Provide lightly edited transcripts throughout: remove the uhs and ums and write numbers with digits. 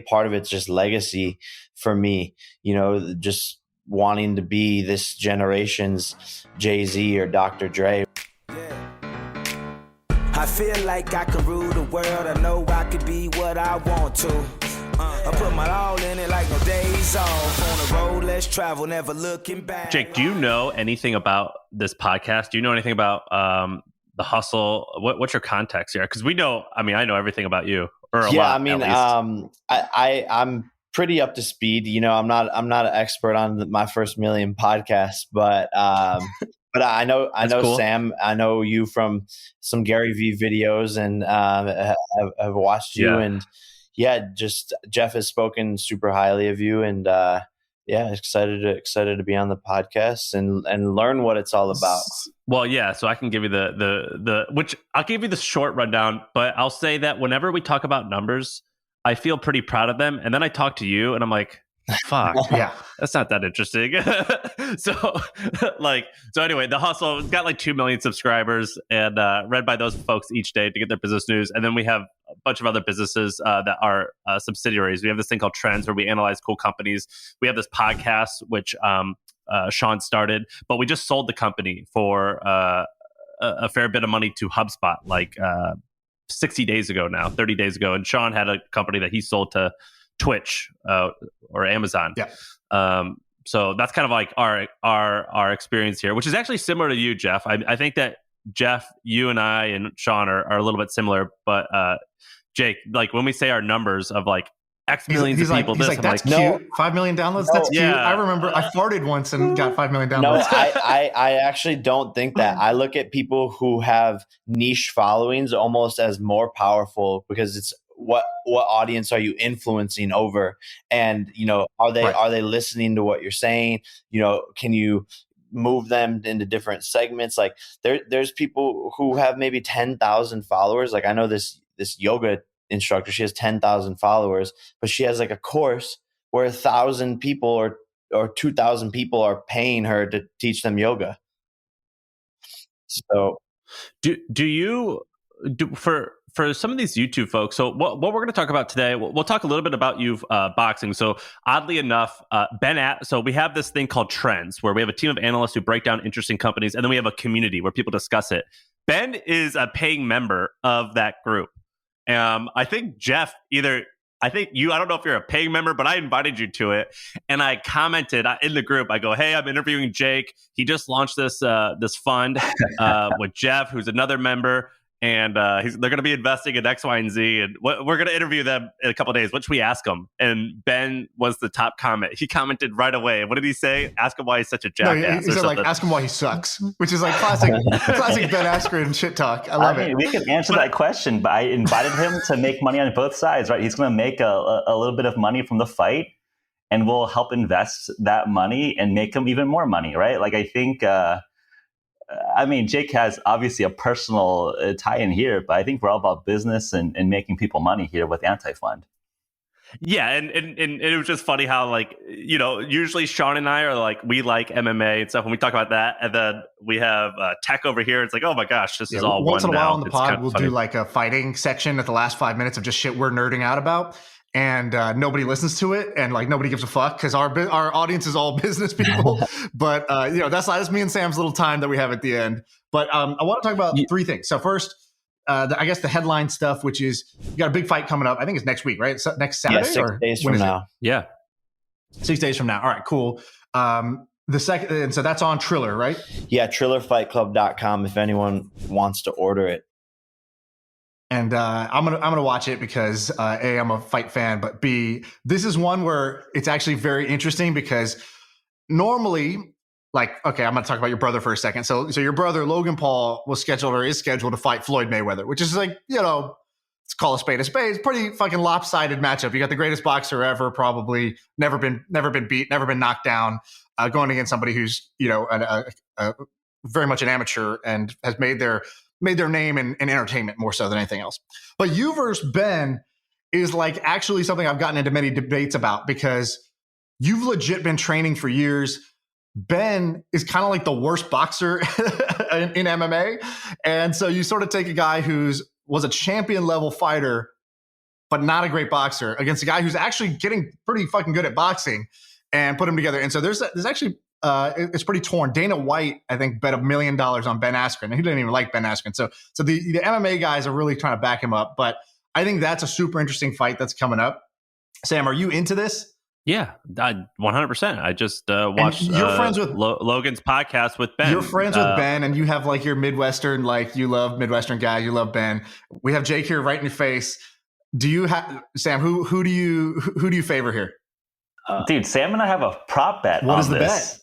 part of it's just legacy for me, just wanting to be this generation's Jay-Z or Dr. Dre. I feel like I can rule the world. I know I could be what I want to. I put my all in it like no days off. On the road, let's travel, never looking back. Jake, do you know anything about this podcast? Do you know anything about the hustle? What's your context here? Because I know everything about you. I'm pretty up to speed. I'm not an expert on my first million podcasts, but I know cool. Sam. I know you from some Gary Vee videos, and have watched you. And just Geoff has spoken super highly of you, and excited to be on the podcast and learn what it's all about. Well, yeah. So I can give you which I'll give you the short rundown, but I'll say that whenever we talk about numbers, I feel pretty proud of them, and then I talk to you, and I'm like, fuck, yeah, that's not that interesting. So anyway, the hustle has got like 2 million subscribers, and read by those folks each day to get their business news. And then we have a bunch of other businesses that are subsidiaries. We have this thing called Trends, where we analyze cool companies. We have this podcast, which Shaan started, but we just sold the company for a fair bit of money to HubSpot, 30 days ago. And Shaan had a company that he sold to Twitch or Amazon. Yeah. So that's kind of like our experience here, which is actually similar to you, Geoff. I think that Geoff, you and I and Shaan are a little bit similar, but Jake, like when we say our numbers of like X millions of people, that's cute. No, 5 million downloads. That's cute. I remember I farted once and got 5 million downloads. No, I actually don't think that. I look at people who have niche followings almost as more powerful, because it's what audience are you influencing over, and are they listening to what you're saying? Can you move them into different segments? Like there's people who have maybe 10,000 followers. Like I know this yoga instructor, she has 10,000 followers, but she has like a course where 1,000 people or 2,000 people are paying her to teach them yoga. So do you for some of these YouTube folks, so what we're going to talk about today, we'll talk a little bit about you boxing. So oddly enough, so we have this thing called Trends, where we have a team of analysts who break down interesting companies, and then we have a community where people discuss it. Ben is a paying member of that group. I think Geoff, I don't know if you're a paying member, but I invited you to it, and I commented in the group. I go, "Hey, I'm interviewing Jake. He just launched this fund with Geoff, who's another member, and they're going to be investing in X, Y, and Z. And we're going to interview them in a couple of days. What should we ask them?" And Ben was the top comment. He commented right away. What did he say? Ask him why he's such a jackass. He said ask him why he sucks, which is like classic Ben Askren shit talk. I love it. We could answer that question, but I invited him to make money on both sides, right? He's going to make a little bit of money from the fight, and we'll help invest that money and make him even more money, right? Like I think. Jake has obviously a personal tie in here, but I think we're all about business and making people money here with Anti-Fund. Yeah, and it was just funny how usually Shaan and I are like, we like MMA and stuff when we talk about that, and then we have tech over here. It's like, oh my gosh, this is all once one in a while now. on the pod we'll do like a fighting section at the last 5 minutes of just shit we're nerding out about. And nobody listens to it, and nobody gives a fuck because our audience is all business people. But that's me and Sam's little time that we have at the end. But I want to talk about three things. So first, I guess the headline stuff, which is you got a big fight coming up. I think it's next week, right? So next Saturday, 6 days from now. Yeah, 6 days from now. All right, cool. The second, and so that's on Triller, right? Yeah, TrillerFightClub.com if anyone wants to order it. And I'm gonna watch it because A, I'm a fight fan, but B, this is one where it's actually very interesting because normally, I'm gonna talk about your brother for a second. So your brother Logan Paul is scheduled to fight Floyd Mayweather, which is let's call a spade a spade. It's pretty fucking lopsided matchup. You got the greatest boxer ever, probably never been beat, never been knocked down, going against somebody who's very much an amateur and has made their name in entertainment more so than anything else. But you versus Ben is actually something I've gotten into many debates about because you've legit been training for years. Ben is kind of like the worst boxer in MMA. And so you sort of take a guy was a champion level fighter but not a great boxer, against a guy who's actually getting pretty fucking good at boxing, and put them together. And so there's actually it's pretty torn. Dana White, I think, bet $1 million on Ben Askren, and he didn't even like Ben Askren. So the MMA guys are really trying to back him up. But I think that's a super interesting fight that's coming up. Sam, are you into this? Yeah, 100%. I just watched you're friends with Logan's podcast with Ben. You're friends with Ben, and you have like your Midwestern, like you love Midwestern guys. You love Ben. We have Jake here right in your face. Do you have Sam? Who do you favor here? Dude, Sam and I have a prop bet. What on is the this. bet?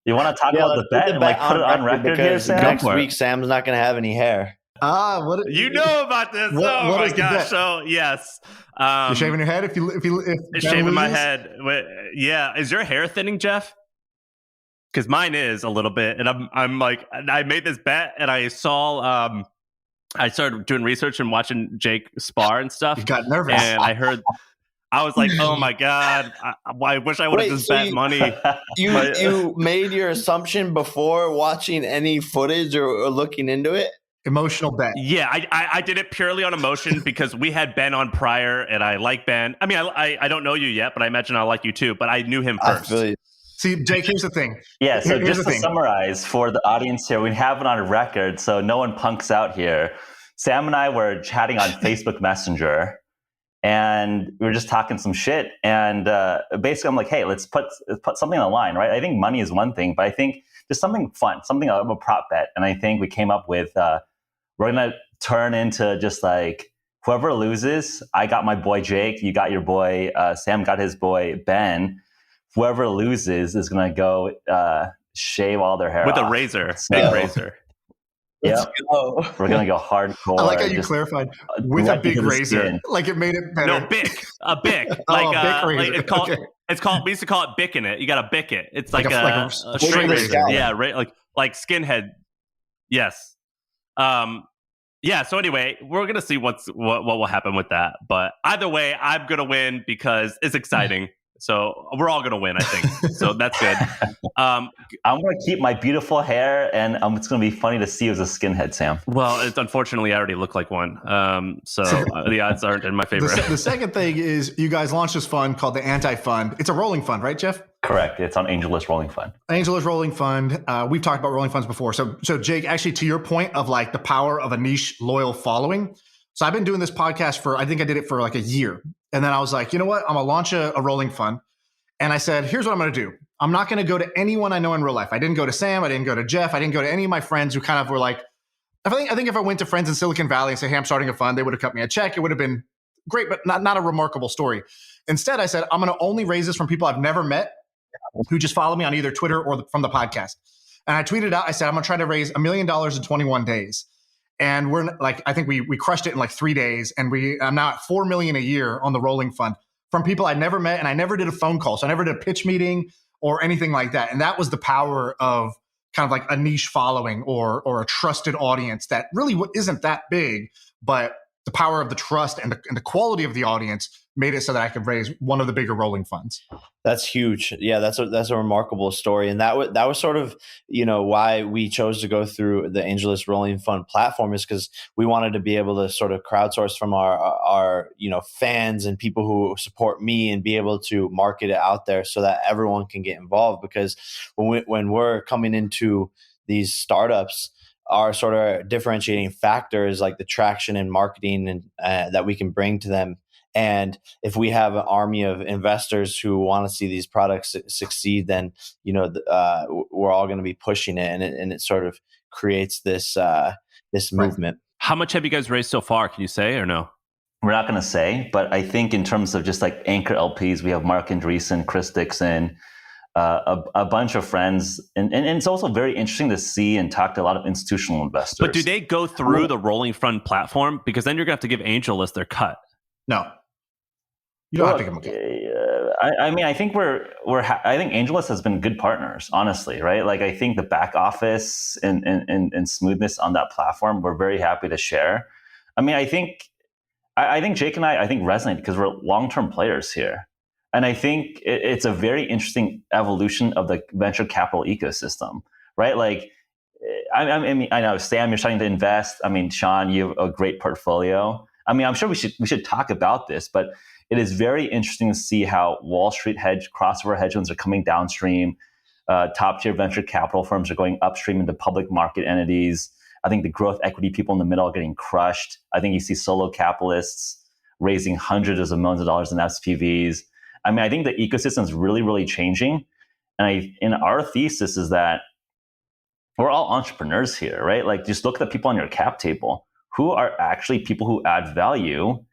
You want to talk about the bet and like put it on record here, Sam? Next week, Sam's not going to have any hair. You know about this? Oh my gosh! So yes, you're shaving your head if shaving my head. Yeah, is your hair thinning, Geoff? Because mine is a little bit, and I'm like, I made this bet, and I saw I started doing research and watching Jake spar and stuff. You got nervous, and I was like, oh my God, I wish I would have just bet money. You made your assumption before watching any footage or looking into it? Emotional bet. Yeah, I did it purely on emotion because we had Ben on prior, and I like Ben. I mean, I don't know you yet, but I imagine I like you too, but I knew him first. See, Jake, here's the thing. Yeah, so just to summarize for the audience here, we have it on record so no one punks out here. Sam and I were chatting on Facebook Messenger, and we were just talking some shit. And basically, I'm like, hey, let's put something on the line, right? I think money is one thing, but I think just something fun, something of a prop bet. And I think we came up with, we're going to turn into just like whoever loses, I got my boy Jake, you got your boy, Sam got his boy Ben. Whoever loses is going to go shave all their hair with off. a razor, big razor. Yeah, we're gonna go hardcore. I like how you clarified with a big razor, like it made it better. No, a bic, like it's called. We used to call it bicking it. You got to bic it. It's like a straight razor. Yeah, right. Like skinhead. Yes. Yeah. So anyway, we're gonna see what will happen with that. But either way, I'm gonna win because it's exciting. So we're all going to win, I think. So that's good. I'm going to keep my beautiful hair, and it's going to be funny to see you as a skinhead, Sam. Well, unfortunately, I already look like one. So the odds aren't in my favor. The second thing is you guys launched this fund called the Anti-Fund. It's a rolling fund, right, Geoff? Correct. It's on AngelList Rolling Fund. AngelList Rolling Fund. We've talked about rolling funds before. So Jake, actually, to your point of like the power of a niche loyal following. So I've been doing this podcast I think I did it for like a year. And then I was like, you know what? I'm going to launch a rolling fund. And I said, here's what I'm going to do. I'm not going to go to anyone I know in real life. I didn't go to Sam. I didn't go to Geoff. I didn't go to any of my friends who kind of were like, I think if I went to friends in Silicon Valley and said, hey, I'm starting a fund, they would have cut me a check. It would have been great, but not a remarkable story. Instead, I said, I'm going to only raise this from people I've never met who just follow me on either Twitter or from the podcast. And I tweeted out, I said, I'm going to try to raise $1 million in 21 days. And we're like, I think we crushed it in like 3 days. And I'm now at $4 million a year on the rolling fund from people I never met. And I never did a phone call. So I never did a pitch meeting or anything like that. And that was the power of kind of like a niche following or a trusted audience that really isn't that big, but the power of the trust and the quality of the audience made it so that I could raise one of the bigger rolling funds. That's huge. Yeah, that's a remarkable story, and that was sort of why we chose to go through the AngelList Rolling Fund platform, is because we wanted to be able to sort of crowdsource from our fans and people who support me and be able to market it out there so that everyone can get involved. Because when we're coming into these startups, our sort of differentiating factor is like the traction and marketing and that we can bring to them. And if we have an army of investors who want to see these products succeed, then we're all going to be pushing it, and it sort of creates this movement. How much have you guys raised so far? Can you say or no? We're not going to say, but I think in terms of just like anchor LPs, we have Mark Andreessen, Chris Dixon, a bunch of friends, and it's also very interesting to see and talk to a lot of institutional investors. But do they go through the Rolling Fund platform? Because then you're going to have to give AngelList their cut. No. You don't have to give them a cut. I mean, I think I think AngelList has been good partners, honestly, right? Like, I think the back office and smoothness on that platform, we're very happy to share. I mean, I think Jake and I resonate because we're long-term players here. And I think it's a very interesting evolution of the venture capital ecosystem, right? Like, I mean, I know, Sam, you're starting to invest. I mean, Shaan, you have a great portfolio. I mean, I'm sure we should talk about this, but it is very interesting to see how Wall Street crossover hedge funds are coming downstream. Top tier venture capital firms are going upstream into public market entities. I think the growth equity people in the middle are getting crushed. I think you see solo capitalists raising hundreds of millions of dollars in SPVs. I mean, I think the ecosystem is really, really changing. And our thesis is that we're all entrepreneurs here, right? Like, just look at the people on your cap table who are actually people who add value,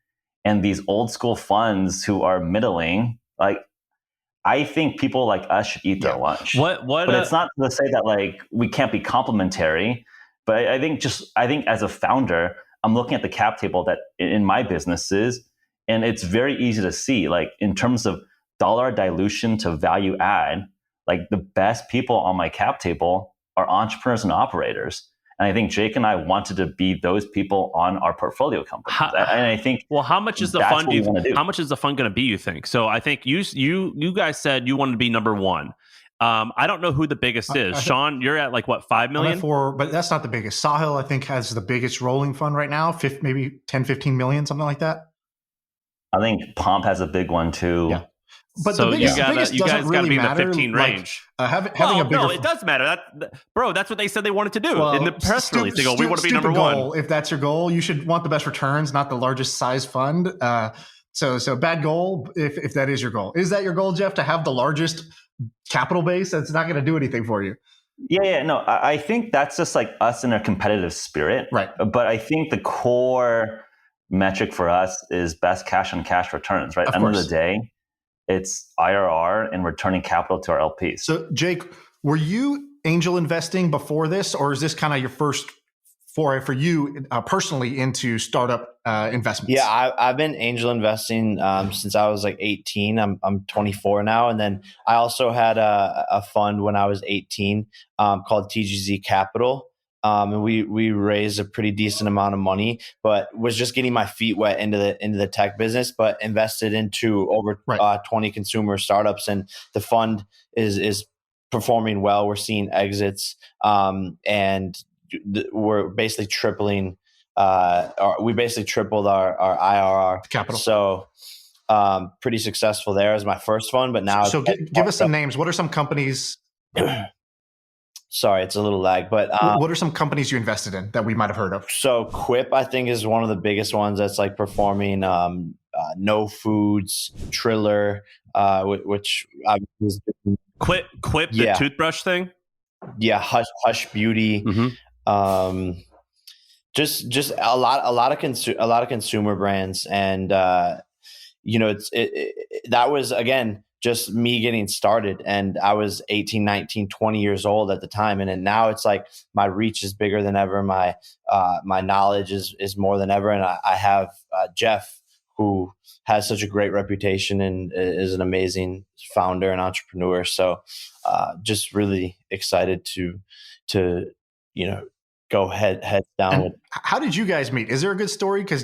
and these old school funds who are middling. Like, I think people like us should eat their lunch. But it's not to say that like we can't be complimentary. But I think as a founder, I'm looking at the cap table that in my businesses, and it's very easy to see, like, in terms of dollar dilution to value add, like, the best people on my cap table are entrepreneurs and operators. And I think Jake and I wanted to be those people on our portfolio companies. And I think, well, how much is the fund? How much is the fund going to be, you think? So I think you guys said you wanted to be number one. I don't know who the biggest is. Shaan, you're at like what, 5 million? But that's not the biggest. Sahil, I think, has the biggest rolling fund right now, maybe 10, 15 million, something like that. I think Pomp has a big one too. Yeah. But so the biggest, you guys got to be in the 15 range. Having a bigger, no, it does matter. Bro, that's what they said they wanted to do in the press release. They go, we want to be number one. If that's your goal, you should want the best returns, not the largest size fund. So bad goal if that is your goal. Is that your goal, Geoff, to have the largest capital base? That's not going to do anything for you. Yeah. No, I think that's just like us in our competitive spirit. Right. But I think the core metric for us is best cash on cash returns, right? At the end of the day, it's IRR and returning capital to our LPs. So, Jake, were you angel investing before this, or is this kind of your first foray for you personally into startup investments? Yeah, I've been angel investing since I was like 18. I'm 24 now, and then I also had a fund when I was 18 called TGZ Capital. And we raised a pretty decent amount of money, but was just getting my feet wet into the tech business, but invested into over 20 consumer startups, and the fund is performing well. We're seeing exits, and we're basically tripling. We basically tripled our IRR capital. So pretty successful there as my first fund, but now give us some names. What are some companies? Sorry, it's a little lag, but what are some companies you invested in that we might have heard of? So Quip, I think, is one of the biggest ones that's like performing. No Foods, Triller, which Quip, the toothbrush thing. Yeah, Hush Beauty. Mm-hmm. Just a lot of consumer brands, and that was, again, just me getting started, and I was 18, 19, 20 years old at the time. And then now it's like my reach is bigger than ever. My knowledge is more than ever. And I have Geoff, who has such a great reputation and is an amazing founder and entrepreneur. So just really excited to go head down. How did you guys meet? Is there a good story? Because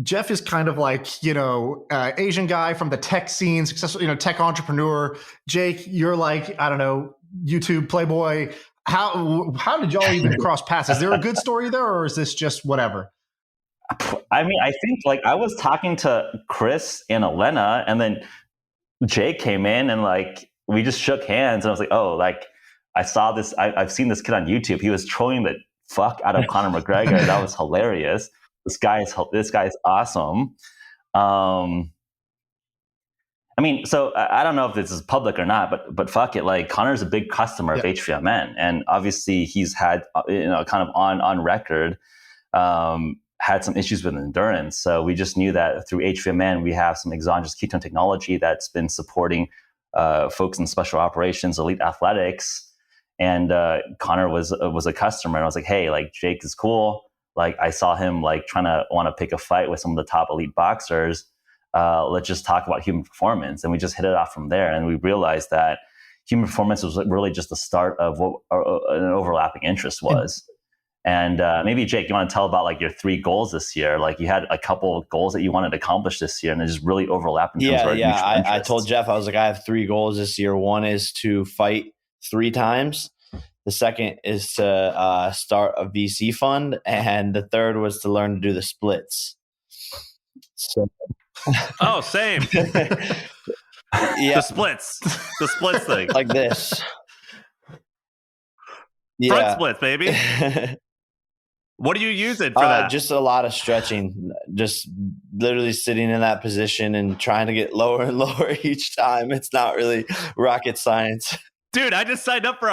Geoff is kind of like, Asian guy from the tech scene, successful, tech entrepreneur. Jake, you're like, I don't know, YouTube Playboy. How did y'all even cross paths? Is there a good story there, or is this just whatever? I mean, I think like I was talking to Chris and Elena, and then Jake came in, and like we just shook hands, and I was like, oh, like I saw this. I've seen this kid on YouTube. He was trolling the fuck out of Conor McGregor. That was hilarious. This guy is awesome. I mean, so I don't know if this is public or not, but fuck it. Like, Conor's a big customer of HVMN, and obviously he's had kind of on record had some issues with endurance. So we just knew that through HVMN we have some exogenous ketone technology that's been supporting folks in special operations, elite athletics, and Conor was a customer, and I was like, hey, like Jake is cool. Like, I saw him like trying to want to pick a fight with some of the top elite boxers. Let's just talk about human performance. And we just hit it off from there. And we realized that human performance was really just the start of what an overlapping interest was. And maybe, Jake, you want to tell about like your 3 goals this year? Like, you had a couple of goals that you wanted to accomplish this year, and it just really overlapped. I told Geoff, I was like, I have 3 goals this year. One is to fight 3 times. The second is to start a VC fund, and the third was to learn to do the splits. So, oh, same. yeah, The splits thing, like this. Front splits, baby. What do you use it for that? Just a lot of stretching, just literally sitting in that position and trying to get lower and lower each time. It's not really rocket science. Dude, I just signed up for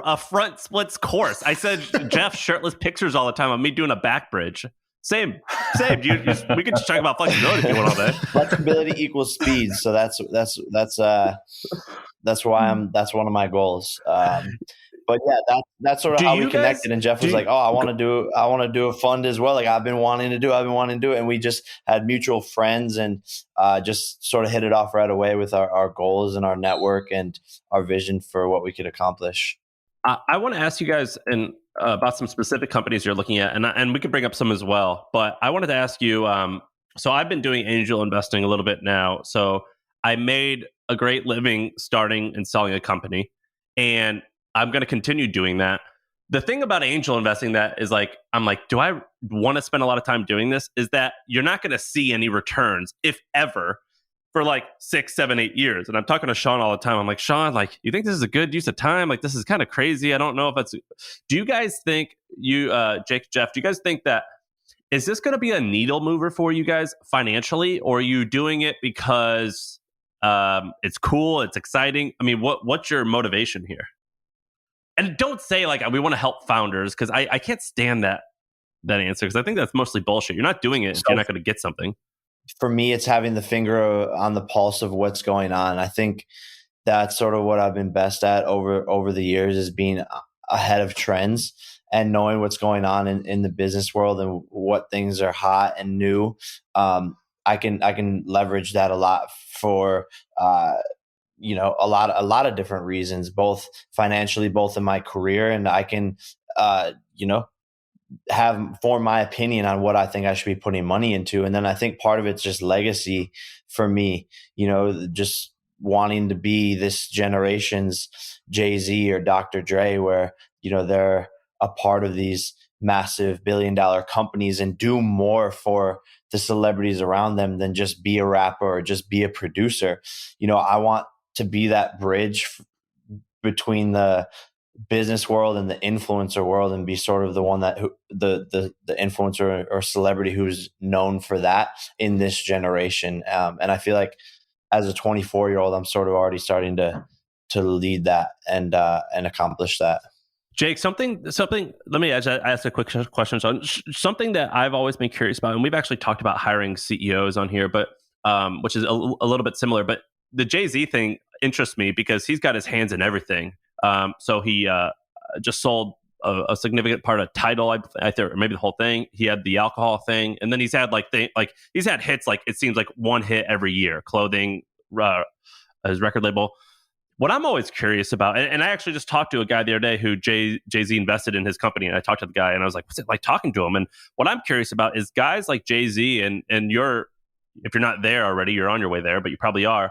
a front splits course. I said Geoff shirtless pictures all the time of me doing a back bridge. Same. We could just talk about flexibility if you want all day. Flexibility equals speed, so that's why that's one of my goals. But yeah, that's sort of how we connected. And Geoff was like, "Oh, I want to do a fund as well. Like I've been wanting to do it." And we just had mutual friends and just sort of hit it off right away with our goals and our network and our vision for what we could accomplish. I want to ask you guys about some specific companies you're looking at, and we could bring up some as well. But I wanted to ask you. So I've been doing angel investing a little bit now. So I made a great living starting and selling a company, and I'm going to continue doing that. The thing about angel investing that is like, I'm like, do I want to spend a lot of time doing this? Is that you're not going to see any returns, if ever, for like 6, 7, 8 years. And I'm talking to Shaan all the time. I'm like, Shaan, like, you think this is a good use of time? Like, this is kind of crazy. I don't know if that's. Do you guys think Jake, Geoff? Do you guys think that is this going to be a needle mover for you guys financially, or are you doing it because it's cool, it's exciting? I mean, what's your motivation here? And don't say like we want to help founders, because I can't stand that answer, because I think that's mostly bullshit. You're not doing it if you're not going to get something. For me, it's having the finger on the pulse of what's going on. I think that's sort of what I've been best at over the years, is being ahead of trends and knowing what's going on in the business world and what things are hot and new. I can leverage that a lot for a lot of different reasons, both financially, both in my career, and I can form my opinion on what I think I should be putting money into. And then I think part of it's just legacy for me, just wanting to be this generation's Jay-Z or Dr. Dre, where, they're a part of these massive billion-dollar companies and do more for the celebrities around them than just be a rapper or just be a producer. I want to be that bridge between the business world and the influencer world, and be sort of the one that the influencer or celebrity who's known for that in this generation. And I feel like as a 24-year-old, I'm sort of already starting to lead that and accomplish that. Jake, something. Let me ask a quick question. So, something that I've always been curious about, and we've actually talked about hiring CEOs on here, but which is a little bit similar. But the Jay-Z thing interests me because he's got his hands in everything. So he just sold a significant part of Tidal, I think, or maybe the whole thing. He had the alcohol thing, and then he's had he's had hits, like it seems like one hit every year. Clothing, his record label. What I'm always curious about, and I actually just talked to a guy the other day who Jay-Z invested in his company, and I talked to the guy, and I was like, what's it like talking to him? And what I'm curious about is guys like Jay-Z, and if you're not there already, you're on your way there, but you probably are.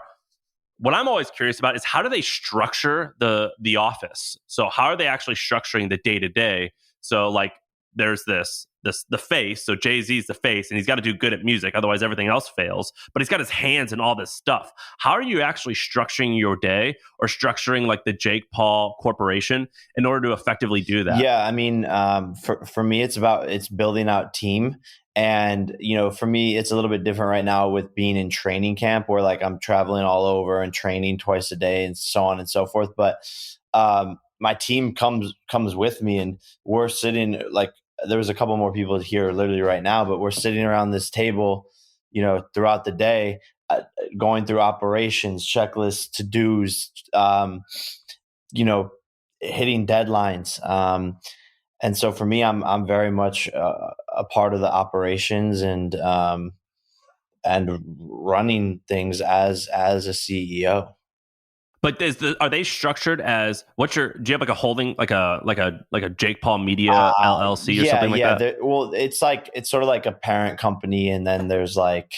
What I'm always curious about is how do they structure the office? So how are they actually structuring the day-to-day? So like there's the face. So Jay-Z's the face, and he's got to do good at music, otherwise everything else fails. But he's got his hands in all this stuff. How are you actually structuring your day, or structuring like the Jake Paul Corporation in order to effectively do that? Yeah, I mean, for me, it's building out team. And, for me, it's a little bit different right now with being in training camp, where like I'm traveling all over and training twice a day and so on and so forth. But my team comes with me, and we're sitting, like, there was a couple more people here literally right now, but we're sitting around this table, throughout the day, going through operations, checklists, to-dos, hitting deadlines. And so for me, I'm very much a part of the operations and running things as a CEO. But are they structured as do you have like a holding, like a Jake Paul Media LLC or something like that? Well, it's sort of like a parent company, and then there's like,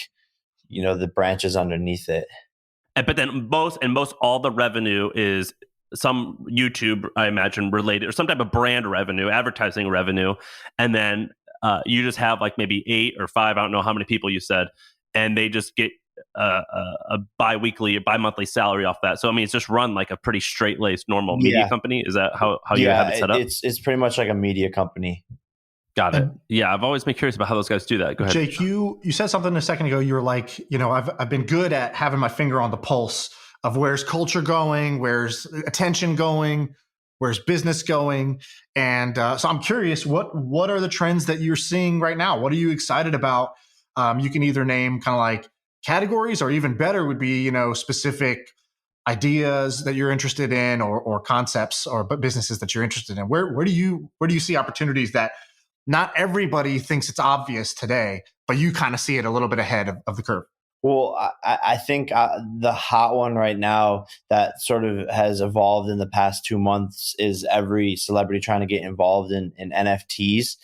the branches underneath it. But then most all the revenue is some YouTube, I imagine, related or some type of brand revenue, advertising revenue, and then you just have like maybe 8 or 5, I don't know how many people you said, and they just get a bi-monthly salary off that. So I mean, it's just run like a pretty straight-laced normal media company. Is that how you have it set up? It's pretty much like a media company. Got it. Yeah, I've always been curious about how those guys do that. Go ahead, Jake. You said something a second ago. You were like, I've been good at having my finger on the pulse of where's culture going, where's attention going, where's business going, and so I'm curious, what are the trends that you're seeing right now? What are you excited about? You can either name kind of like categories, or even better would be specific ideas that you're interested in, or concepts or businesses that you're interested in. Where do you see opportunities that not everybody thinks it's obvious today, but you kind of see it a little bit ahead of the curve? Well, I think the hot one right now that sort of has evolved in the past 2 months is every celebrity trying to get involved in NFTs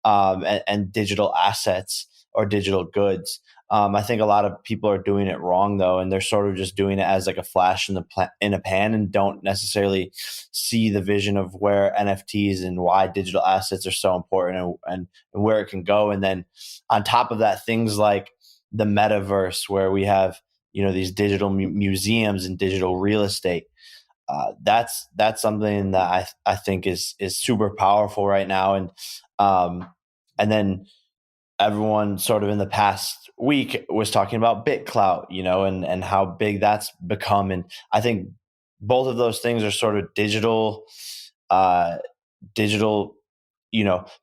and digital assets or digital goods. I think a lot of people are doing it wrong, though, and they're sort of just doing it as like a flash in a pan, and don't necessarily see the vision of where NFTs and why digital assets are so important and where it can go. And then on top of that, things like the metaverse, where we have these digital museums and digital real estate. That's something that I think is super powerful right now. And then everyone sort of in the past week was talking about Bitclout, and how big that's become. And I think both of those things are sort of digital,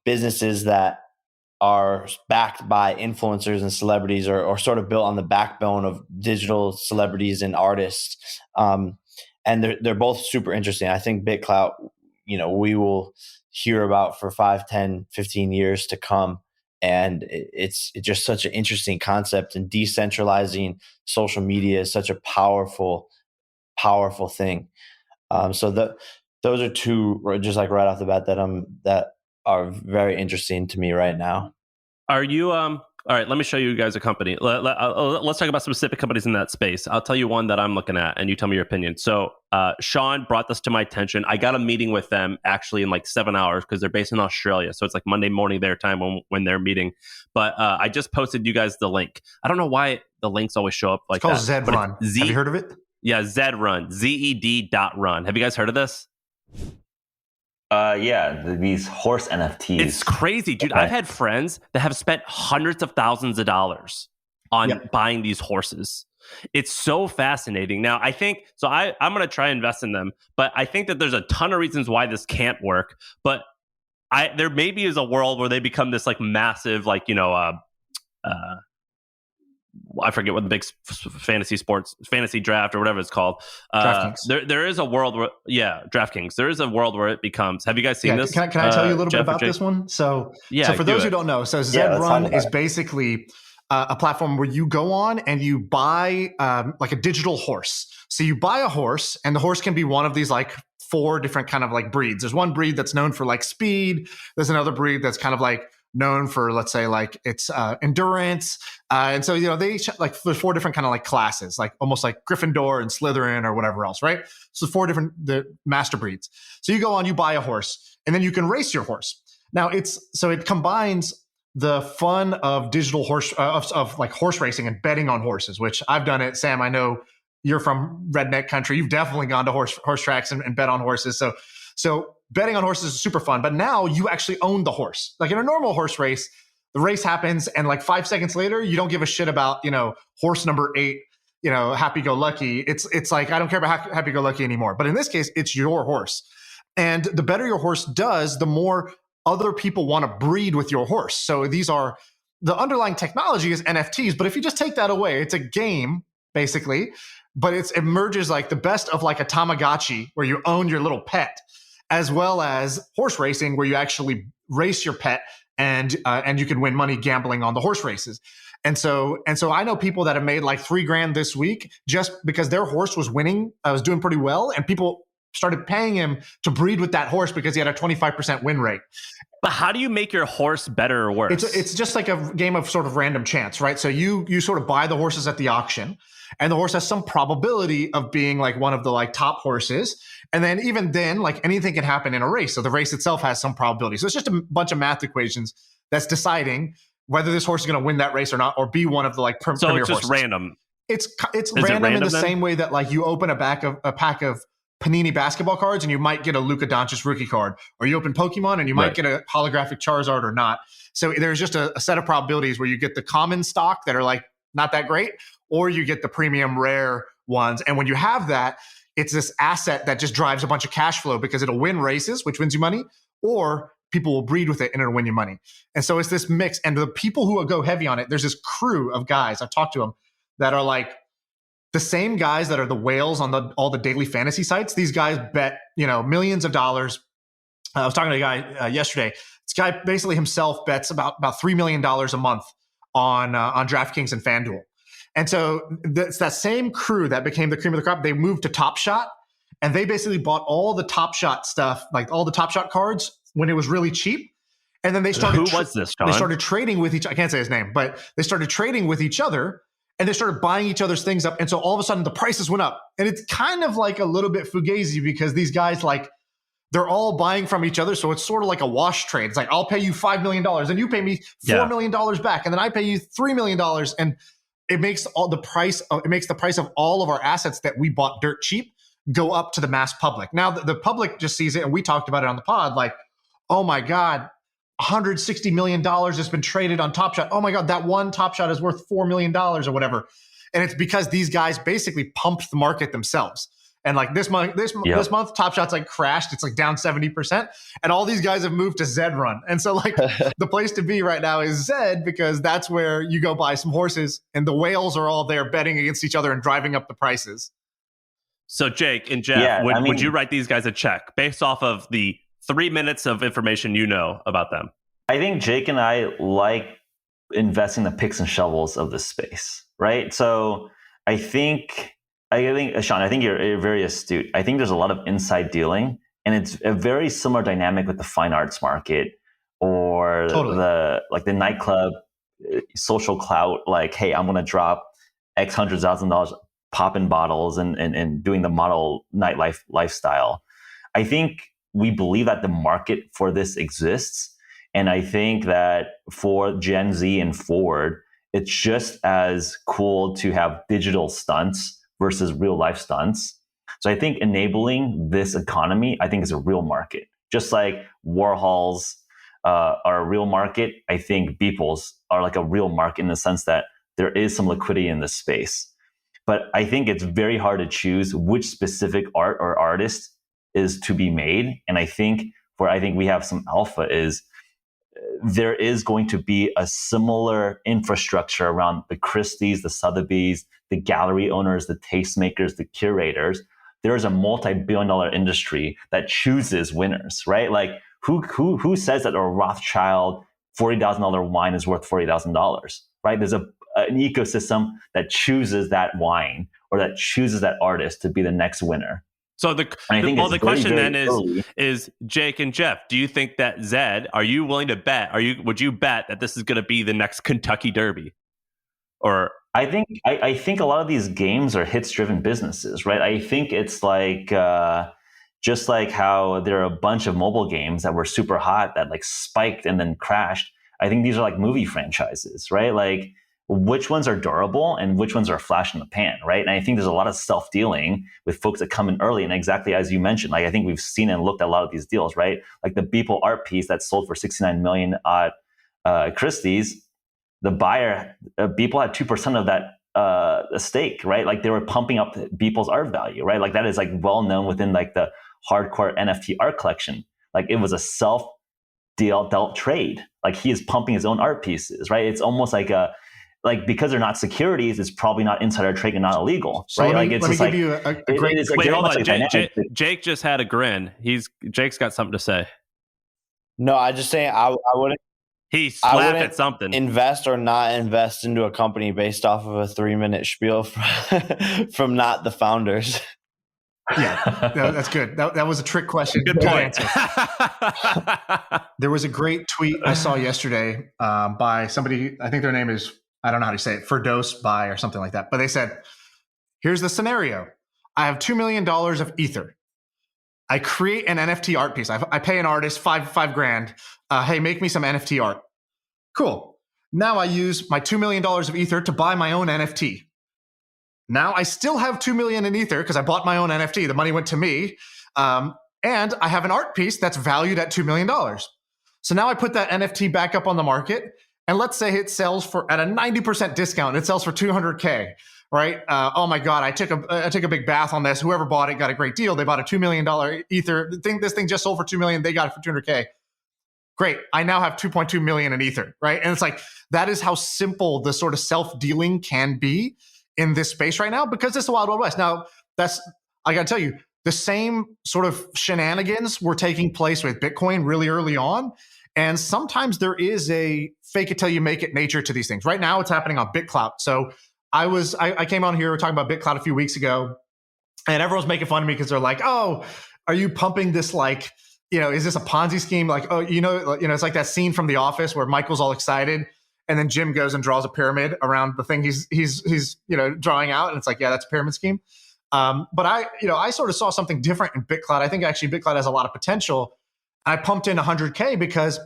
businesses that are backed by influencers and celebrities, or sort of built on the backbone of digital celebrities and artists. And they're both super interesting. I think Bitclout, we will hear about for 5, 10, 15 years to come. And it's just such an interesting concept, and decentralizing social media is such a powerful, powerful thing. So those are two, just like right off the bat, that are very interesting to me right now. Are you all right, let me show you guys a company. Let's talk about specific companies in that space. I'll tell you one that I'm looking at, and you tell me your opinion. So Shaan brought this to my attention. I got a meeting with them actually in like 7 hours, because they're based in Australia. So it's like Monday morning their time when they're meeting. But I just posted you guys the link. I don't know why the links always show up like that. It's called Zed-Run. Have you heard of it? Yeah, Zed-Run, ZED.run. Have you guys heard of this? Yeah, these horse NFTs. It's crazy, dude. Okay. I've had friends that have spent hundreds of thousands of dollars on buying these horses. It's so fascinating. Now, I think, so I'm going to try and invest in them, but I think that there's a ton of reasons why this can't work. But there maybe is a world where they become this like massive, like, I forget what the big fantasy draft or whatever it's called. DraftKings. There is a world where, DraftKings. There is a world where it becomes. Have you guys seen this? Can I tell you a little Jeff bit about this one? So for those who don't know, Zed-Run is basically a platform where you go on and you buy like a digital horse. So you buy a horse, and the horse can be one of these like 4 different kind of like breeds. There's one breed that's known for like speed. There's another breed that's kind of like known for, let's say, like its endurance. And so, they each like there's 4 different kind of like classes, like almost like Gryffindor and Slytherin or whatever else, right? So 4 different the master breeds. So you go on, you buy a horse, and then you can race your horse. Now it combines the fun of digital horse of like horse racing and betting on horses, which I've done it. Sam, I know you're from redneck country. You've definitely gone to horse tracks and bet on horses. So betting on horses is super fun, but now you actually own the horse. Like in a normal horse race, the race happens, and like 5 seconds later, you don't give a shit about, horse number 8, happy-go-lucky. It's like, I don't care about happy-go-lucky anymore. But in this case, it's your horse. And the better your horse does, the more other people want to breed with your horse. So the underlying technology is NFTs, but if you just take that away, it's a game, basically, but it merges like the best of like a Tamagotchi, where you own your little pet, as well as horse racing, where you actually race your pet and you can win money gambling on the horse races. And so I know people that have made like $3,000 this week just because their horse was winning, was doing pretty well, and people started paying him to breed with that horse because he had a 25% win rate. But how do you make your horse better or worse? It's just like a game of sort of random chance, right? So you sort of buy the horses at the auction, and the horse has some probability of being like one of the like top horses. And then even then, like anything can happen in a race. So the race itself has some probability. So it's just a bunch of math equations that's deciding whether this horse is going to win that race or not, or be one of the like premier horses. So it's just random. It's random in the same way that like you open a pack of Panini basketball cards and you might get a Luka Doncic rookie card, or you open Pokemon and you might get a holographic Charizard or not. So there's just a set of probabilities where you get the common stock that are like not that great, or you get the premium rare ones. And when you have that, it's this asset that just drives a bunch of cash flow because it'll win races, which wins you money, or people will breed with it and it'll win you money. And so it's this mix. And the people who go heavy on it, there's this crew of guys, I've talked to them, that are like the same guys that are the whales on all the daily fantasy sites. These guys bet, millions of dollars. I was talking to a guy yesterday. This guy basically himself bets about $3 million a month on DraftKings and FanDuel. And so it's that same crew that became the cream of the crop. They moved to Top Shot, and they basically bought all the Top Shot stuff, like all the Top Shot cards when it was really cheap. And then they started. Who was this, Shaan? They started trading with I can't say his name, but they started trading with each other, and they started buying each other's things up. And so all of a sudden the prices went up. And it's kind of like a little bit fugazi because these guys, like, they're all buying from each other. So it's sort of like a wash trade. It's like, I'll pay you $5 million and you pay me $4 million back. And then I pay you $3 million. And it makes the price of all of our assets that we bought dirt cheap go up to the mass public. Now the public just sees it. And we talked about it on the pod, like, oh my God, $160 million has been traded on Top Shot. Oh my God, that one Top Shot is worth $4 million or whatever. And it's because these guys basically pumped the market themselves. And like this month, Top Shot's like crashed. It's like down 70%. And all these guys have moved to Zed Run. And so like the place to be right now is Zed, because that's where you go buy some horses and the whales are all there betting against each other and driving up the prices. So Jake and Geoff, would you write these guys a check based off of the 3 minutes of information you know about them? I think Jake and I like investing the picks and shovels of this space, right? So I think Shaan, I think you're very astute. I think there's a lot of inside dealing, and it's a very similar dynamic with the fine arts market or the nightclub social clout. Like, hey, I'm going to drop X $100,000 popping bottles and doing the model nightlife lifestyle. I think we believe that the market for this exists. And I think that for Gen Z and forward, it's just as cool to have digital stunts versus real life stunts. So I think enabling this economy, I think, is a real market. Just like Warhols are a real market, I think Beeples are like a real market in the sense that there is some liquidity in this space. But I think it's very hard to choose which specific art or artist is to be made. And I think we have some alpha is there is going to be a similar infrastructure around the Christie's, the Sotheby's, the gallery owners, the tastemakers, the curators. There is a multi-billion-dollar industry that chooses winners, right? Like who says that a Rothschild $40,000 wine is worth $40,000, right? There's an ecosystem that chooses that wine or that chooses that artist to be the next winner. So the question then is Jake and Geoff, do you think that Zed, are you willing to bet? Would you bet that this is going to be the next Kentucky Derby? Or I think a lot of these games are hits-driven businesses, right? I think it's like just like how there are a bunch of mobile games that were super hot that like spiked and then crashed. I think these are like movie franchises, right? Like which ones are durable and which ones are a flash in the pan, right? And I think there's a lot of self-dealing with folks that come in early. And exactly as you mentioned, like I think we've seen and looked at a lot of these deals, right? Like the Beeple art piece that sold for $69 million at Christie's, the buyer, Beeple had 2% of that stake, right? Like they were pumping up Beeple's art value, right? Like that is like well known within like the hardcore NFT art collection. Like it was a self-dealt trade. Like he is pumping his own art pieces, right? It's almost like because they're not securities, it's probably not insider trading, not illegal, so right? Let me give you a great. Wait, hold on. Jake just had a grin. Jake's got something to say. No, I just saying I wouldn't. He slapped at something. Invest or not invest into a company based off of a 3-minute spiel from not the founders. Yeah, that's good. That was a trick question. Good point. There was a great tweet I saw yesterday by somebody. I think their name is, I don't know how to say it, Firdos Buy or something like that. But they said, Here's the scenario. I have $2 million of Ether. I create an NFT art piece. I pay an artist five grand. Hey, make me some NFT art. Cool. Now I use my $2 million of Ether to buy my own NFT. Now I still have $2 million in Ether because I bought my own NFT. The money went to me. And I have an art piece that's valued at $2 million. So now I put that NFT back up on the market. And let's say it sells for at a 90% discount. It sells for $200K, right? Oh my God, I took a big bath on this. Whoever bought it got a great deal. They bought a $2 million Ether. This thing just sold for $2 million. They got it for $200K. Great. I now have 2.2 million in Ether, right? And it's like, that is how simple the sort of self-dealing can be in this space right now, because it's the Wild Wild West. Now, I got to tell you, the same sort of shenanigans were taking place with Bitcoin really early on. And sometimes there is a fake it till you make it nature to these things. Right now, it's happening on Bitclout. So I came on here, we were talking about Bitclout a few weeks ago, and everyone's making fun of me because they're like, oh, are you pumping this like, is this a Ponzi scheme? Like, oh, it's like that scene from The Office where Michael's all excited, and then Jim goes and draws a pyramid around the thing he's drawing out, and it's like, yeah, that's a pyramid scheme. But I sort of saw something different in Bitclout. I think actually Bitclout has a lot of potential. I pumped in 100K because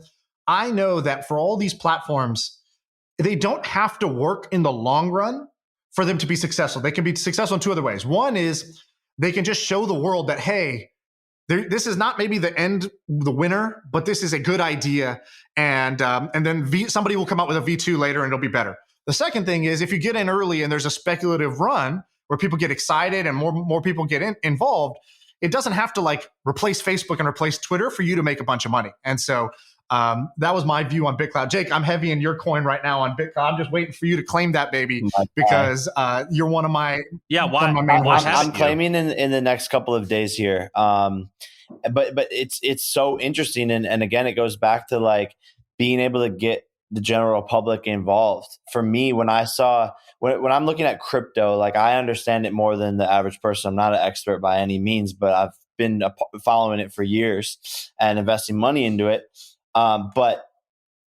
I know that for all these platforms, they don't have to work in the long run for them to be successful. They can be successful in two other ways. One is they can just show the world that, hey, this is not maybe the winner, but this is a good idea. And then somebody will come out with a V2 later and it'll be better. The second thing is if you get in early and there's a speculative run where people get excited and more people get involved, it doesn't have to like replace Facebook and replace Twitter for you to make a bunch of money. And so that was my view on Bitclout. Jake, I'm heavy in your coin right now on Bitclout. I'm just waiting for you to claim that baby because you're one of my I'm claiming in the next couple of days here. But it's so interesting, and again, it goes back to like being able to get the general public involved. For me, when I'm looking at crypto, like I understand it more than the average person. I'm not an expert by any means, but I've been following it for years and investing money into it. But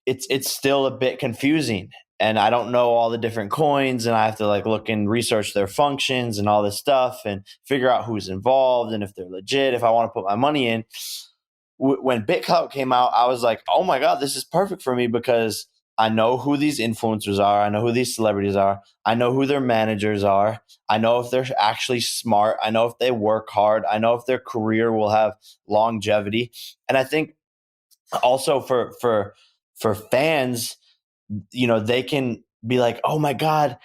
it's still a bit confusing, and I don't know all the different coins, and I have to like look and research their functions and all this stuff and figure out who's involved and if they're legit, if I want to put my money in. When Bitclout came out, I was like, oh my God, this is perfect for me because I know who these influencers are. I know who these celebrities are. I know who their managers are. I know if they're actually smart. I know if they work hard. I know if their career will have longevity. And I think also for fans, they can be like, oh my God,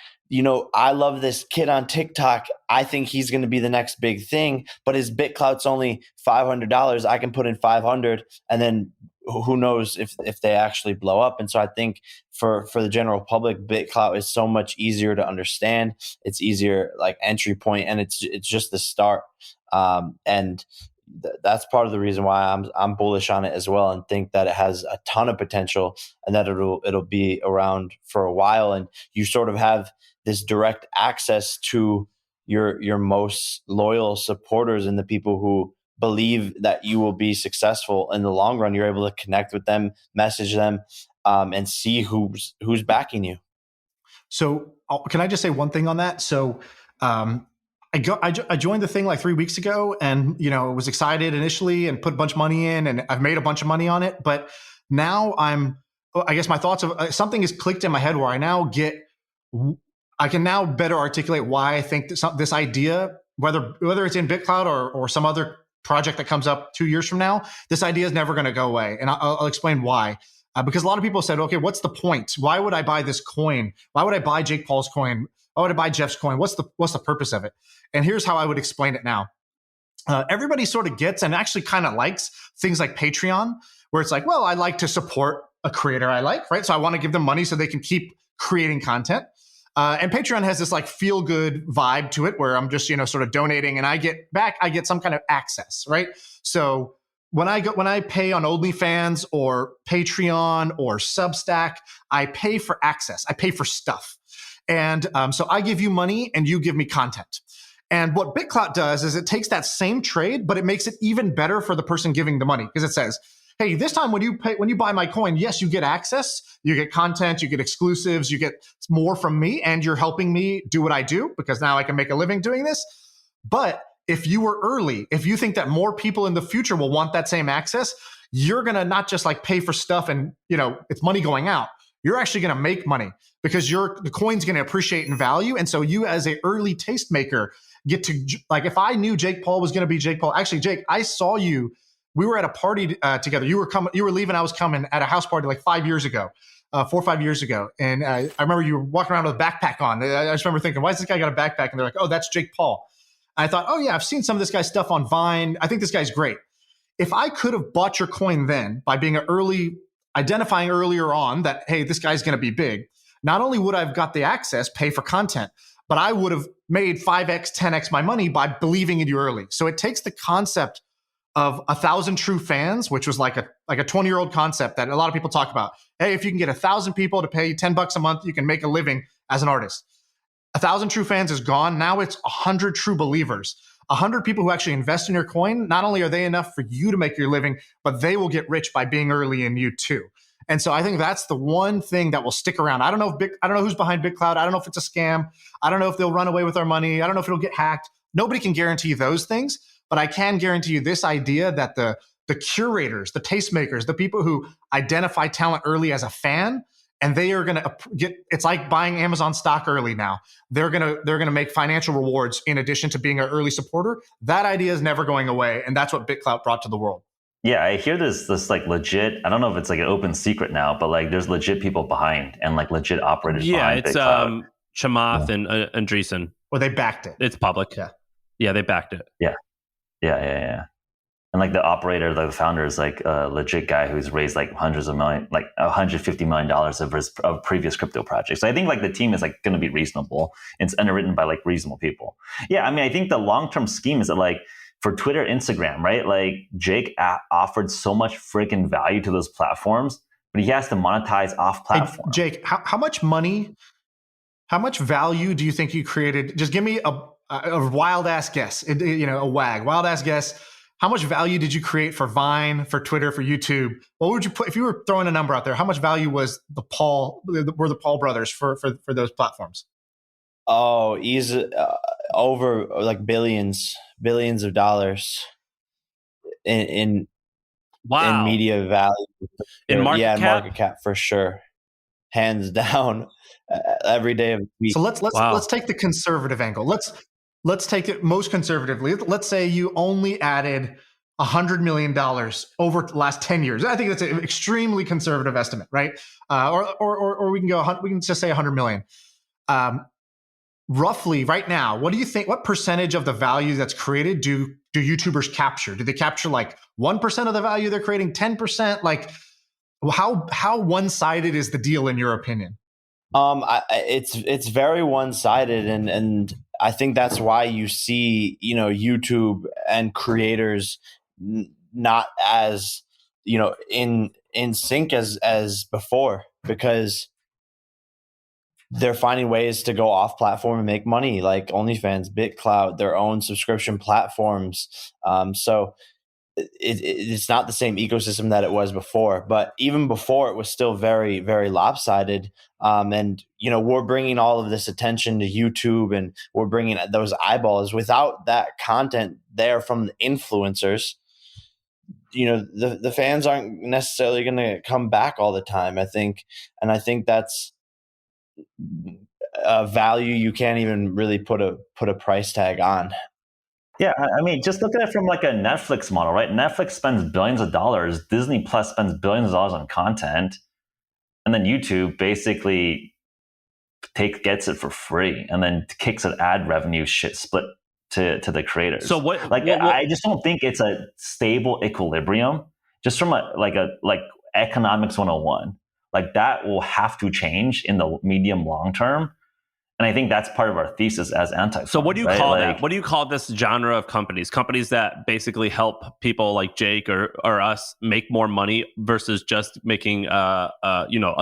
I love this kid on TikTok. I think he's going to be the next big thing, but his Bitclout's only $500. I can put in 500 and then who knows if they actually blow up. And so I think for the general public, Bitclout is so much easier to understand. It's easier like entry point, and it's just the start. And that's part of the reason why I'm bullish on it as well, and think that it has a ton of potential and that it'll be around for a while. And you sort of have this direct access to your most loyal supporters and the people who believe that you will be successful in the long run. You're able to connect with them, message them, and see who's backing you. So can I just say one thing on that? So I joined the thing like 3 weeks ago, and was excited initially and put a bunch of money in, and I've made a bunch of money on it. But now I guess my thoughts of something has clicked in my head where I can now better articulate why I think this idea, whether it's in Bitclout or some other project that comes up 2 years from now, this idea is never going to go away. And I'll explain why. Because a lot of people said, okay, what's the point? Why would I buy this coin? Why would I buy Jake Paul's coin? Why would I buy Jeff's coin? What's the purpose of it? And here's how I would explain it now. Everybody sort of gets and actually kind of likes things like Patreon, where it's like, well, I like to support a creator I like, right? So I want to give them money so they can keep creating content. And Patreon has this like feel good vibe to it where I'm just, sort of donating and I get some kind of access, right? So when I pay on OnlyFans or Patreon or Substack, I pay for access. I pay for stuff. And so I give you money and you give me content. And what Bitclout does is it takes that same trade, but it makes it even better for the person giving the money, because it says, hey, this time when you buy my coin, yes, you get access, you get content, you get exclusives, you get more from me, and you're helping me do what I do because now I can make a living doing this. But if you were early, if you think that more people in the future will want that same access, you're going to not just like pay for stuff and, it's money going out. You're actually going to make money because the coin's going to appreciate in value. And so you as a early tastemaker get to, like, if I knew Jake Paul was going to be Jake Paul, actually, Jake, I saw you, we were at a party together. You were leaving, I was coming at a house party like 5 years ago. 4 or 5 years ago. And I remember you were walking around with a backpack on. I just remember thinking, why does this guy got a backpack? And they're like, oh, that's Jake Paul. And I thought, oh yeah, I've seen some of this guy's stuff on Vine. I think this guy's great. If I could have bought your coin then by being identifying earlier on that, hey, this guy's going to be big, not only would I have got the access, pay for content, but I would have made 5x, 10x my money by believing in you early. So it takes the concept of 1,000 true fans, which was like a 20-year-old concept that a lot of people talk about. Hey, if you can get 1,000 people to pay you $10 a month, you can make a living as an artist. 1,000 true fans is gone. Now it's 100 true believers. 100 people who actually invest in your coin. Not only are they enough for you to make your living, but they will get rich by being early in you too. And so I think that's the one thing that will stick around. I don't know who's behind Bitclout. I don't know if it's a scam. I don't know if they'll run away with our money. I don't know if it'll get hacked. Nobody can guarantee those things, but I can guarantee you this idea that the curators, the tastemakers, the people who identify talent early as a fan, and they are going to get, it's like buying Amazon stock early now. They're going to make financial rewards in addition to being an early supporter. That idea is never going away. And that's what Bitclout brought to the world. Yeah, I hear this like legit, I don't know if it's like an open secret now, but like there's legit people behind and like legit operators behind it's Bitclout. Chamath and Andreessen. Well, they backed it. It's public. Yeah, they backed it. Yeah. And like the operator, like the founder is like a legit guy who's raised like hundreds of million, like $150 million of previous crypto projects. So I think like the team is like going to be reasonable. It's underwritten by like reasonable people. Yeah, I mean, I think the long-term scheme is that like for Twitter, Instagram, right? Like Jake offered so much freaking value to those platforms, but he has to monetize off platform. Hey, Jake, how much money, how much value do you think you created? Just give me a wild ass guess, a wild ass guess. How much value did you create for Vine, for Twitter, for YouTube? What would you put if you were throwing a number out there? How much value was the Paul brothers for those platforms? Oh, he's over like billions of dollars in media value, in market cap for sure, hands down, every day of the week. So let's take the conservative angle. Let's take it most conservatively. Let's say you only added $100 million over the last 10 years. I think that's an extremely conservative estimate, right? Or we can just say 100 million. Roughly right now, what do you think, what percentage of the value that's created do YouTubers capture? Do they capture like 1% of the value they're creating, 10%? Like how one-sided is the deal in your opinion? It's very one-sided, and I think that's why you see, YouTube and creators not as, in sync as before, because they're finding ways to go off platform and make money, like OnlyFans, Bitclout, their own subscription platforms. So it's not the same ecosystem that it was before, but even before it was still very, very lopsided. And, we're bringing all of this attention to YouTube, and we're bringing those eyeballs. Without that content there from the influencers, the fans aren't necessarily going to come back all the time, I think. And I think that's a value you can't even really put a price tag on. Yeah, I mean, just look at it from like a Netflix model, right? Netflix spends billions of dollars. Disney Plus spends billions of dollars on content. And then YouTube basically gets it for free and then kicks an ad revenue split to the creators. So what? I just don't think it's a stable equilibrium. Just from like economics 101, like that will have to change in the medium long term. And I think that's part of our thesis as anti. So what do you call that? What do you call this genre of companies? Companies that basically help people like Jake or us make more money versus just making a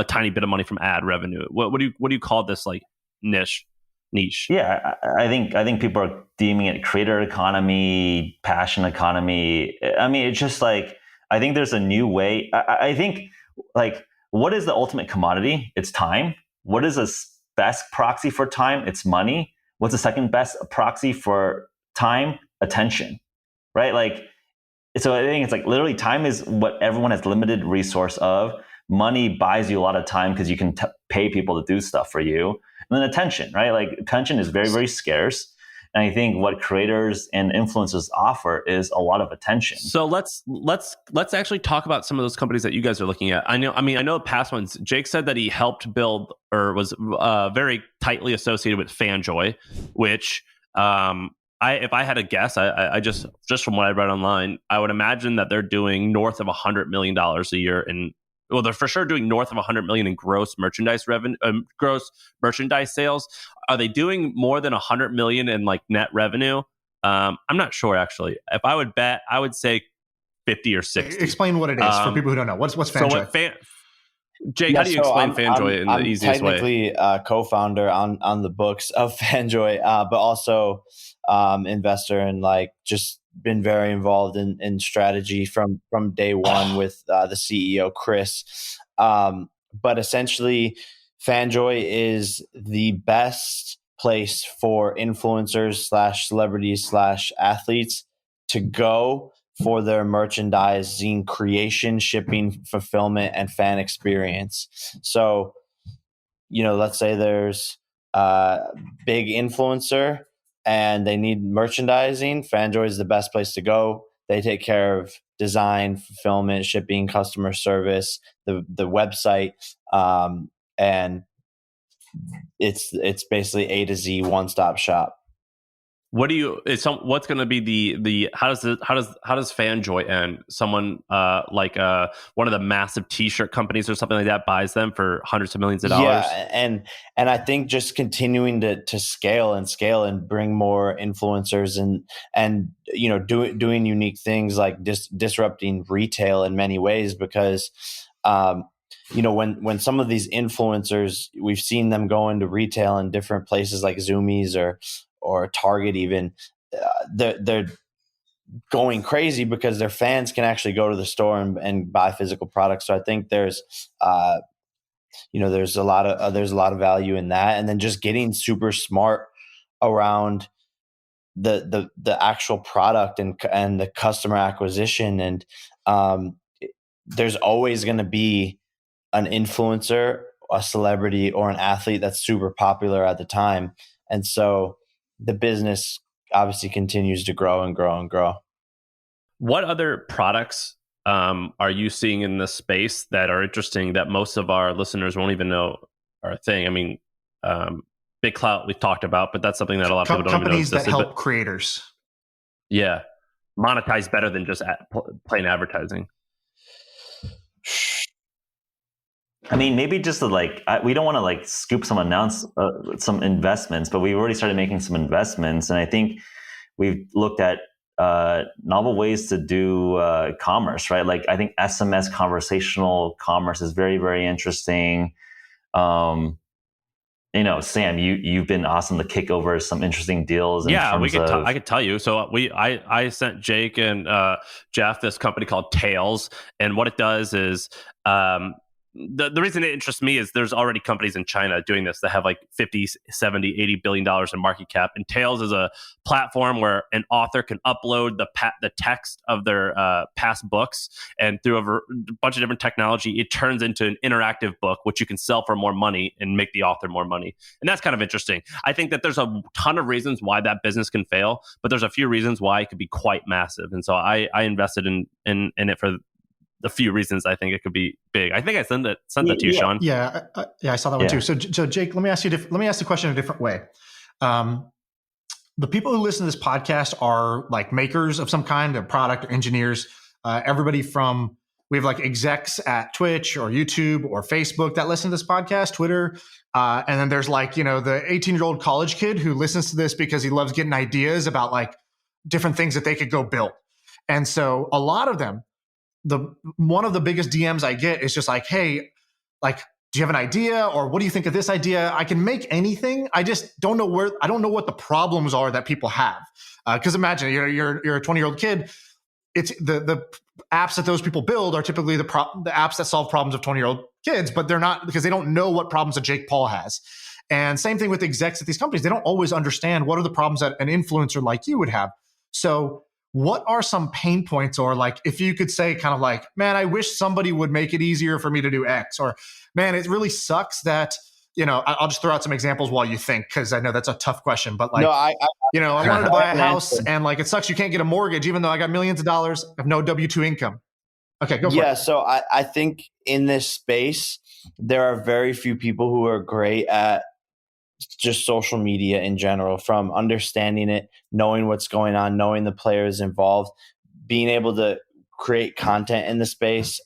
tiny bit of money from ad revenue. What do you call this like niche? Yeah, I think people are deeming it creator economy, passion economy. I mean, it's just like I think there's a new way. I think, like, what is the ultimate commodity? It's time. What is the best proxy for time? It's money. What's the second best proxy for time? Attention, right? Like, so I think it's like literally time is what everyone has limited resource of. Money buys you a lot of time because you can pay people to do stuff for you. And then attention, right? Like, attention is very, very scarce. And I think what creators and influencers offer is a lot of attention. So let's actually talk about some of those companies that you guys are looking at. I know past ones. Jake said that he helped build or was very tightly associated with Fanjoy, which if I had a guess, I just from what I read online, I would imagine that they're doing north of $100 million a year in. Well, they're for sure doing north of 100 million in gross merchandise revenue, gross merchandise sales. Are they doing more than 100 million in like net revenue? I'm not sure actually. If I would bet, I would say 50 or 60. Explain what it is for people who don't know. What's Fanjoy? Jake, how do you explain Fanjoy in the easiest way? I'm technically co-founder on the books of Fanjoy, but also investor and like just been very involved in strategy from day one with the CEO Chris. But essentially, Fanjoy is the best place for influencers / celebrities / athletes to go for their merchandising creation, shipping, fulfillment, and fan experience. So, let's say there's a big influencer and they need merchandising. Fanjoy is the best place to go. They take care of design, fulfillment, shipping, customer service, the website, and it's basically A to Z one-stop shop. What's going to be the how does Fanjoy end? Someone like one of the massive T-shirt companies or something like that buys them for hundreds of millions of dollars. Yeah, and I think just continuing to scale and bring more influencers and doing unique things like disrupting retail in many ways, because when some of these influencers, we've seen them go into retail in different places like Zoomies or Target even, they're going crazy because their fans can actually go to the store and buy physical products. So I think there's a lot of value in that, and then just getting super smart around the actual product and the customer acquisition. And there's always going to be an influencer, a celebrity, or an athlete that's super popular at the time, and so the business obviously continues to grow and grow and grow. What other products are you seeing in this space that are interesting that most of our listeners won't even know are a thing? I mean, Bitclout we've talked about, but that's something that a lot of people don't even know. Companies that help creators. Yeah. Monetize better than just plain advertising. I mean, maybe just we don't want to scoop some investments, but we've already started making some investments. And I think we've looked at novel ways to do commerce, right? Like, I think SMS conversational commerce is very, very interesting. Sam, you've been awesome to kick over some interesting deals. I could tell you. So I sent Jake and Geoff this company called Tails, and what it does is the reason it interests me is there's already companies in China doing this that have like 50, 70, $80 billion in market cap. And Tails is a platform where an author can upload the text of their past books, and through a bunch of different technology, it turns into an interactive book, which you can sell for more money and make the author more money. And that's kind of interesting. I think that there's a ton of reasons why that business can fail, but there's a few reasons why it could be quite massive. And so I invested in it for the few reasons I think it could be big. I think I sent that to you, Shaan. Yeah, I saw that one too. So Jake, let me ask the question a different way. The people who listen to this podcast are like makers of some kind of product or engineers. Everybody from, we have like execs at Twitch or YouTube or Facebook that listen to this podcast, Twitter. And then there's like, the 18-year-old college kid who listens to this because he loves getting ideas about like different things that they could go build. And so a lot of them, one of the biggest DMs I get is just like, hey, like, do you have an idea, or what do you think of this idea? I can make anything. I just don't know I don't know what the problems are that people have. Because imagine you're a 20-year-old kid. It's the apps that those people build are typically the apps that solve problems of 20-year-old kids, but they're not, because they don't know what problems that Jake Paul has. And same thing with execs at these companies. They don't always understand what are the problems that an influencer like you would have. So what are some pain points, or like if you could say kind of like, man, I wish somebody would make it easier for me to do X, or man, it really sucks that, I'll just throw out some examples while you think, because I know that's a tough question, but like, No, I wanted to buy a can house answer. and like, it sucks. You can't get a mortgage, even though I got millions of dollars, I have no W-2 income. Okay, go for it. So I think in this space, there are very few people who are great at just social media in general, from understanding it, knowing what's going on, knowing the players involved, being able to create content in the space,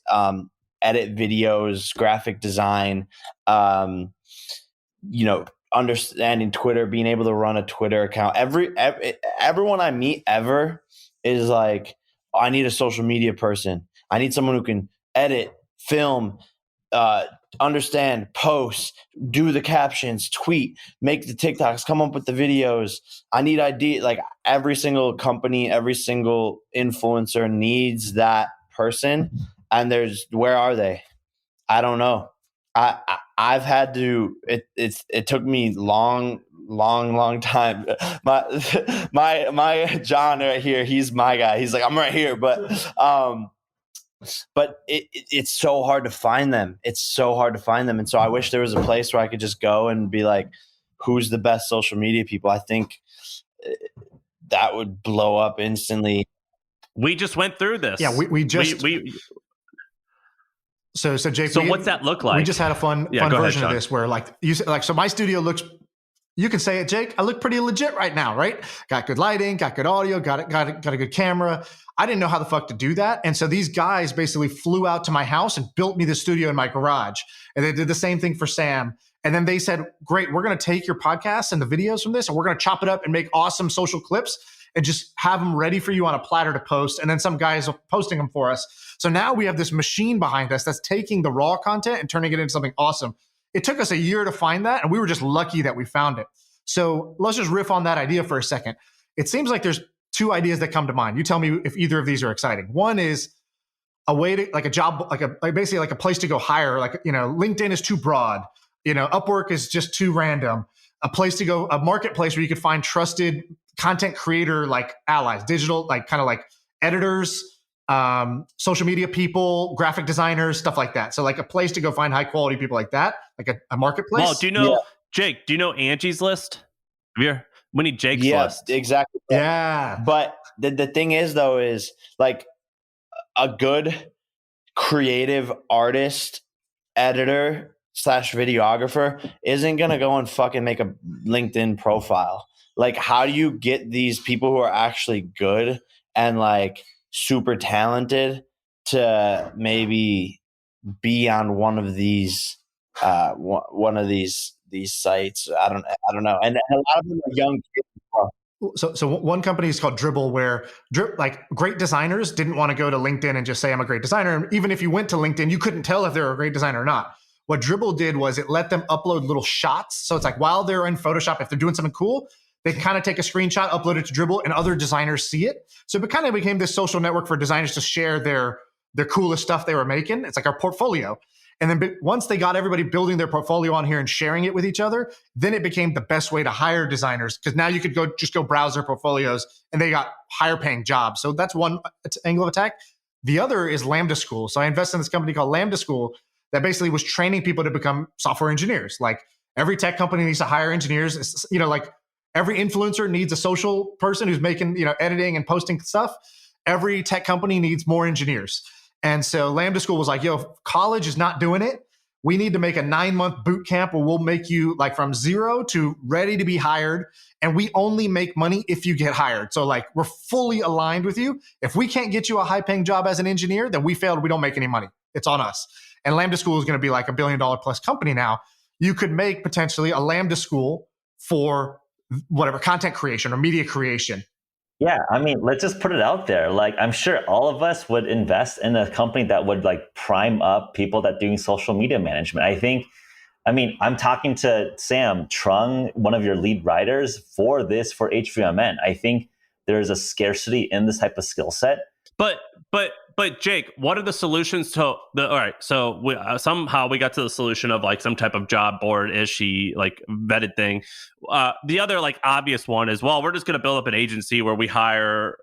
edit videos, graphic design, understanding Twitter, being able to run a Twitter account. Everyone I meet ever is like, I need a social media person. I need someone who can edit, film, understand, post, do the captions, tweet, make the TikToks, come up with the videos. I need idea. Like every single company, every single influencer needs that person. And where are they? I don't know. I've had to. It took me long time. My John right here. He's my guy. He's like, I'm right here, but it's so hard to find them. It's so hard to find them. And so I wish there was a place where I could just go and be like, who's the best social media people? I think that would blow up instantly. We just went through this. Yeah, we just. So Jake. So what's that look like? We just had a fun version of this where like you said, like, so my studio looks. You can say it, Jake. I look pretty legit right now, right? Got good lighting, got good audio, got a good camera. I didn't know how the fuck to do that. And so these guys basically flew out to my house and built me the studio in my garage. And they did the same thing for Sam. And then they said, great, we're going to take your podcasts and the videos from this, and we're going to chop it up and make awesome social clips and just have them ready for you on a platter to post. And then some guys are posting them for us. So now we have this machine behind us that's taking the raw content and turning it into something awesome. It took us a year to find that, and we were just lucky that we found it. So let's just riff on that idea for a second. It seems like there's two ideas that come to mind. You tell me if either of these are exciting. One is a way to, like a job, basically like a place to go hire. Like, LinkedIn is too broad. Upwork is just too random. A place to go, a marketplace where you could find trusted content creator like allies, digital, like kind of like editors, social media people, graphic designers, stuff like that. So like a place to go find high quality people like that, like a marketplace. Well, do you know, Jake, do you know Angie's List? We need Jake's list. Exactly. Yeah. But the thing is, though, is like a good creative artist, editor / videographer isn't going to go and fucking make a LinkedIn profile. Like, how do you get these people who are actually good and like super talented to maybe be on one of these sites? I don't know. And a lot of them are young kids. So one company is called Dribble, where like great designers didn't want to go to LinkedIn and just say I'm a great designer. And even if you went to LinkedIn, you couldn't tell if they were a great designer or not. What Dribble did was it let them upload little shots. So it's like while they're in Photoshop, if they're doing something cool, they can kind of take a screenshot, upload it to Dribble, and other designers see it. So it kind of became this social network for designers to share their coolest stuff they were making. It's like our portfolio. And then once they got everybody building their portfolio on here and sharing it with each other, then it became the best way to hire designers, because now you could go browse their portfolios and they got higher paying jobs. So that's one angle of attack. The other is Lambda School. So I invested in this company called Lambda School that basically was training people to become software engineers. Like every tech company needs to hire engineers. It's, like every influencer needs a social person who's making, editing and posting stuff. Every tech company needs more engineers. And so Lambda School was like, yo, college is not doing it. We need to make a 9-month boot camp where we'll make you like from zero to ready to be hired. And we only make money if you get hired. So like we're fully aligned with you. If we can't get you a high paying job as an engineer, then we failed. We don't make any money. It's on us. And Lambda School is going to be like $1 billion plus company now. You could make potentially a Lambda School for whatever content creation or media creation. Yeah, I mean, let's just put it out there. Like, I'm sure all of us would invest in a company that would like prime up people that doing social media management. I'm talking to Sam Trung, one of your lead writers for HVMN. I think there's a scarcity in this type of skill set. But but Jake, what are the solutions to the? All right, so somehow we got to the solution of like some type of job board issue, like vetted thing. The other like obvious one is, well, we're just going to build up an agency where we hire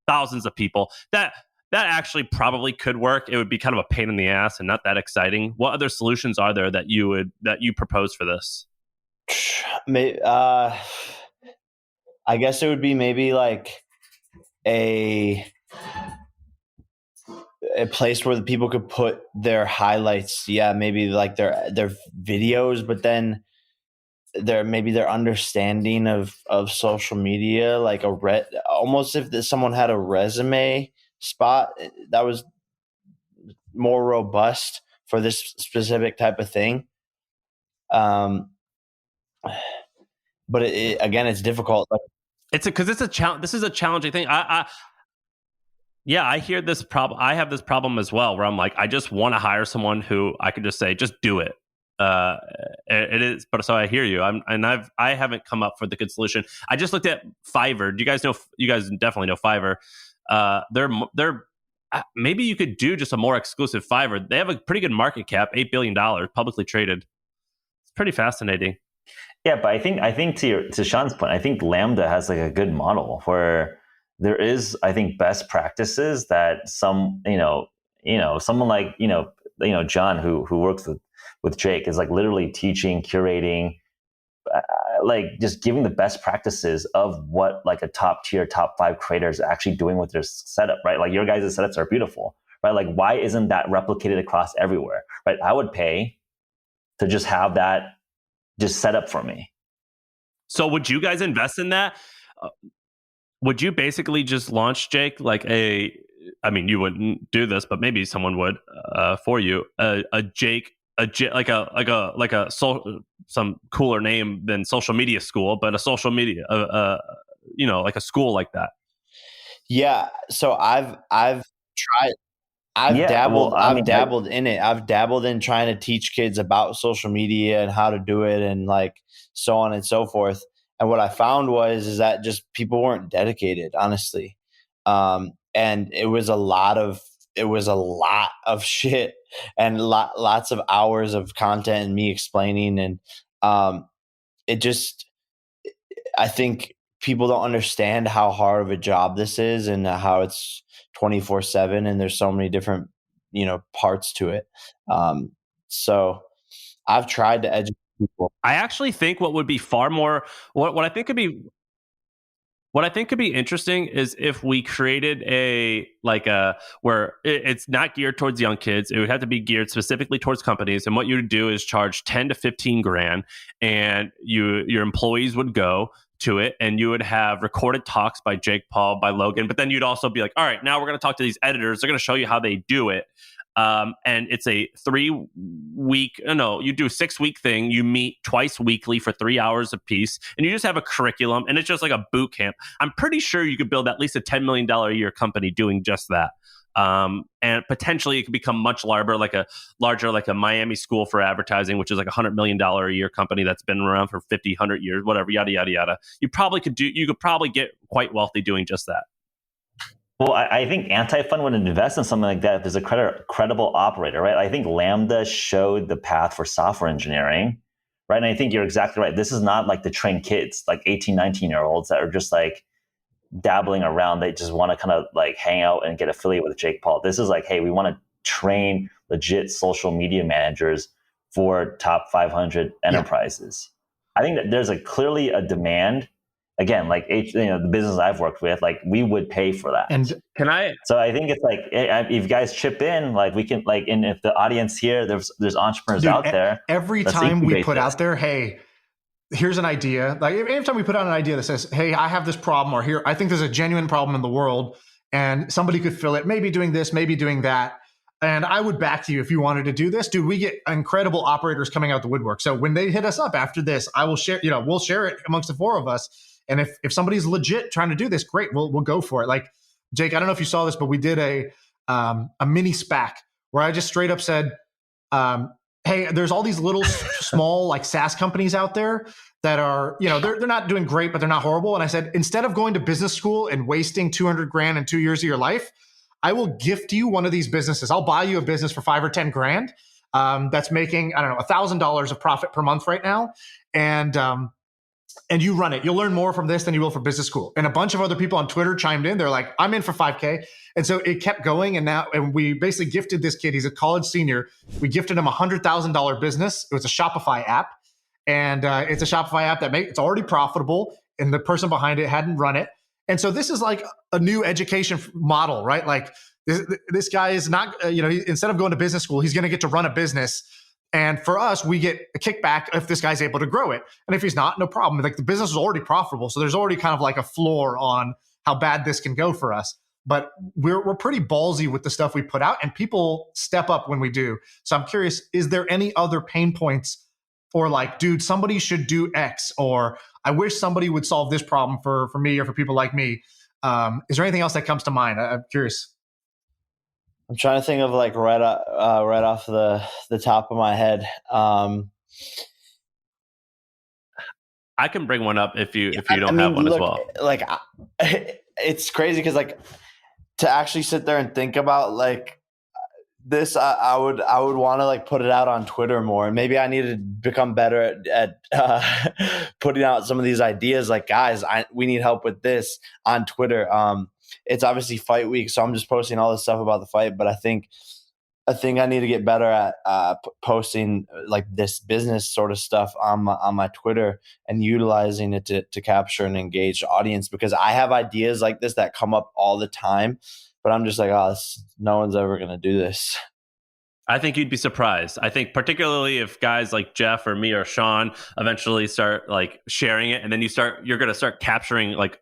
thousands of people. That actually probably could work. It would be kind of a pain in the ass and not that exciting. What other solutions are there that you propose for this? I guess it would be maybe like a place where the people could put their highlights. Yeah, maybe like their videos, but then their understanding of social media, like almost if someone had a resume spot that was more robust for this specific type of thing. But again, it's difficult. Because it's a challenge. This is a challenging thing. I hear this problem. I have this problem as well, where I'm like, I just want to hire someone who I could just say, just do it. It is, but so I hear you. I haven't come up with a good solution. I just looked at Fiverr. Do you guys know? You guys definitely know Fiverr. They're maybe you could do just a more exclusive Fiverr. They have a pretty good market cap, $8 billion, publicly traded. It's pretty fascinating. Yeah, but I think to Shaan's point, I think Lambda has like a good model where there is, I think, best practices that someone like John who works with Jake is like literally teaching, curating, like just giving the best practices of what like a top 5 creator is actually doing with their setup, right? Like your guys' setups are beautiful, right? Like why isn't that replicated across everywhere, right? I would pay to just have that just set up for me. So would you guys invest in that? Would you basically just launch, Jake, like you wouldn't do this, but maybe someone would for you, some cooler name than social media school, but a social media, like a school like that. Yeah. So I've tried. I've dabbled in it. I've dabbled in trying to teach kids about social media and how to do it and like so on and so forth. And what I found is that just people weren't dedicated, honestly. And it was a lot of shit and lots of hours of content and me explaining. And I think people don't understand how hard of a job this is and how it's 24/7 and there's so many different, parts to it. So I've tried to educate people. I actually think what would be far more, what I think could be interesting is if we created where it's not geared towards young kids. It would have to be geared specifically towards companies. And what you would do is charge 10 to 15 grand and your employees would go to it and you would have recorded talks by Jake Paul, by Logan. But then you'd also be like, all right, now we're going to talk to these editors. They're going to show you how they do it. And it's a 6-week thing. You meet twice weekly for 3 hours a piece and you just have a curriculum and it's just like a boot camp. I'm pretty sure you could build at least a $10 million a year company doing just that. And potentially it could become much larger, like a Miami School for Advertising, which is like $100 million a year company that's been around for 50, 100 years, whatever, yada, yada, yada. You could probably get quite wealthy doing just that. Well, I think Anti-Fund would invest in something like that if there's a credible operator, right? I think Lambda showed the path for software engineering, right? And I think you're exactly right. This is not like the trained kids, like 18, 19-year-olds that are just like dabbling around. They just want to kind of like hang out and get affiliated with Jake Paul. This is like, hey, we want to train legit social media managers for top 500 enterprises. Yeah. I think that there's clearly a demand. Again, like the business I've worked with, like we would pay for that. And So I think it's like if you guys chip in, like we can like, and if the audience here, there's entrepreneurs out there. Every time we put out there, hey, here's an idea. Like every time we put out an idea that says, hey, I have this problem, or here, I think there's a genuine problem in the world, and somebody could fill it. Maybe doing this, maybe doing that. And I would back you if you wanted to do this, dude. We get incredible operators coming out the woodwork. So when they hit us up after this, I will share. We'll share it amongst the 4 of us. And if somebody's legit trying to do this, great, we'll go for it. Like Jake, I don't know if you saw this, but we did a mini SPAC where I just straight up said, hey, there's all these little small like SaaS companies out there that are, they're not doing great, but they're not horrible. And I said, instead of going to business school and wasting 200 grand in 2 years of your life, I will gift you one of these businesses. I'll buy you a business for 5 or 10 grand. That's making, I don't know, $1,000 of profit per month right now. And you run it. You'll learn more from this than you will from business school. And a bunch of other people on Twitter chimed in. They're like, I'm in for 5K. And so it kept going. And we basically gifted this kid. He's a college senior. We gifted him $100,000 business. It was a Shopify app. And it's a Shopify app it's already profitable. And the person behind it hadn't run it. And so this is like a new education model, right? Like this guy is not, instead of going to business school, he's going to get to run a business. And for us, we get a kickback if this guy's able to grow it. And if he's not, no problem. Like the business is already profitable. So there's already kind of like a floor on how bad this can go for us. But we're pretty ballsy with the stuff we put out, and people step up when we do. So I'm curious, is there any other pain points, or like, dude, somebody should do X, or I wish somebody would solve this problem for me or for people like me? Is there anything else that comes to mind? I'm curious. I'm trying to think of like right off the top of my head. I can bring one up if you don't have one as well. Like, it's crazy because like to actually sit there and think about like this, I would want to like put it out on Twitter more. And maybe I need to become better at putting out some of these ideas. Like, guys, we need help with this on Twitter. It's obviously fight week, so I'm just posting all this stuff about the fight. But I think I need to get better at posting like this business sort of stuff on my Twitter and utilizing it to capture an engaged audience, because I have ideas like this that come up all the time, but I'm just like, no one's ever going to do this. I think you'd be surprised. I think particularly if guys like Geoff or me or Shaan eventually start like sharing it, and then you're going to start capturing like,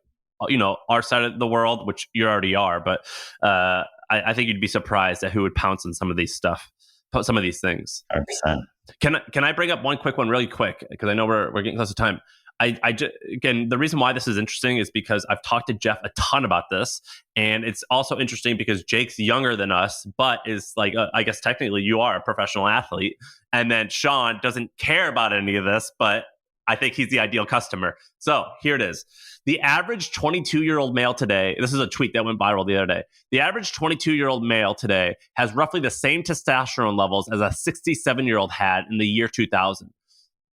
our side of the world, which you already are. But I think you'd be surprised at who would pounce on some of these things. 100%. Can I bring up one quick one really quick? Because I know we're getting close to time. Again, the reason why this is interesting is because I've talked to Geoff a ton about this, and it's also interesting because Jake's younger than us, but is like, I guess technically you are a professional athlete, and then Shaan doesn't care about any of this, but I think he's the ideal customer. So here it is. The average 22-year-old male today, this is a tweet that went viral the other day. The average 22-year-old male today has roughly the same testosterone levels as a 67-year-old had in the year 2000.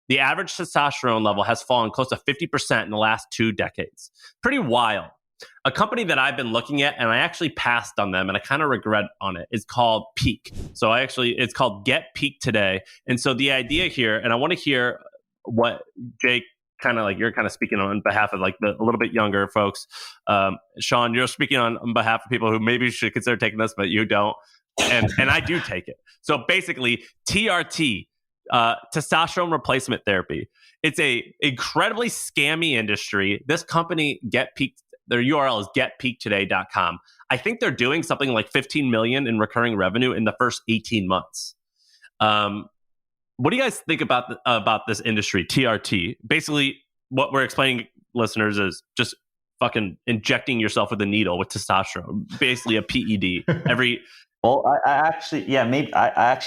The average testosterone level has fallen close to 50% in the last 2 decades. Pretty wild. A company that I've been looking at, and I actually passed on them, and I kind of regret on it, is called Peak. So it's called Get Peak Today. And so the idea here, and I want to hear what Jake you're kind of speaking on behalf of like a little bit younger folks. Shaan, you're speaking on behalf of people who maybe should consider taking this, but you don't. And I do take it. So basically TRT, testosterone replacement therapy. It's a incredibly scammy industry. This company, Get Peak, their URL is getpeaktoday.com. I think they're doing something like 15 million in recurring revenue in the first 18 months. What do you guys think about this industry, TRT? Basically, what we're explaining listeners is just fucking injecting yourself with a needle with testosterone, basically a PED. Well, I actually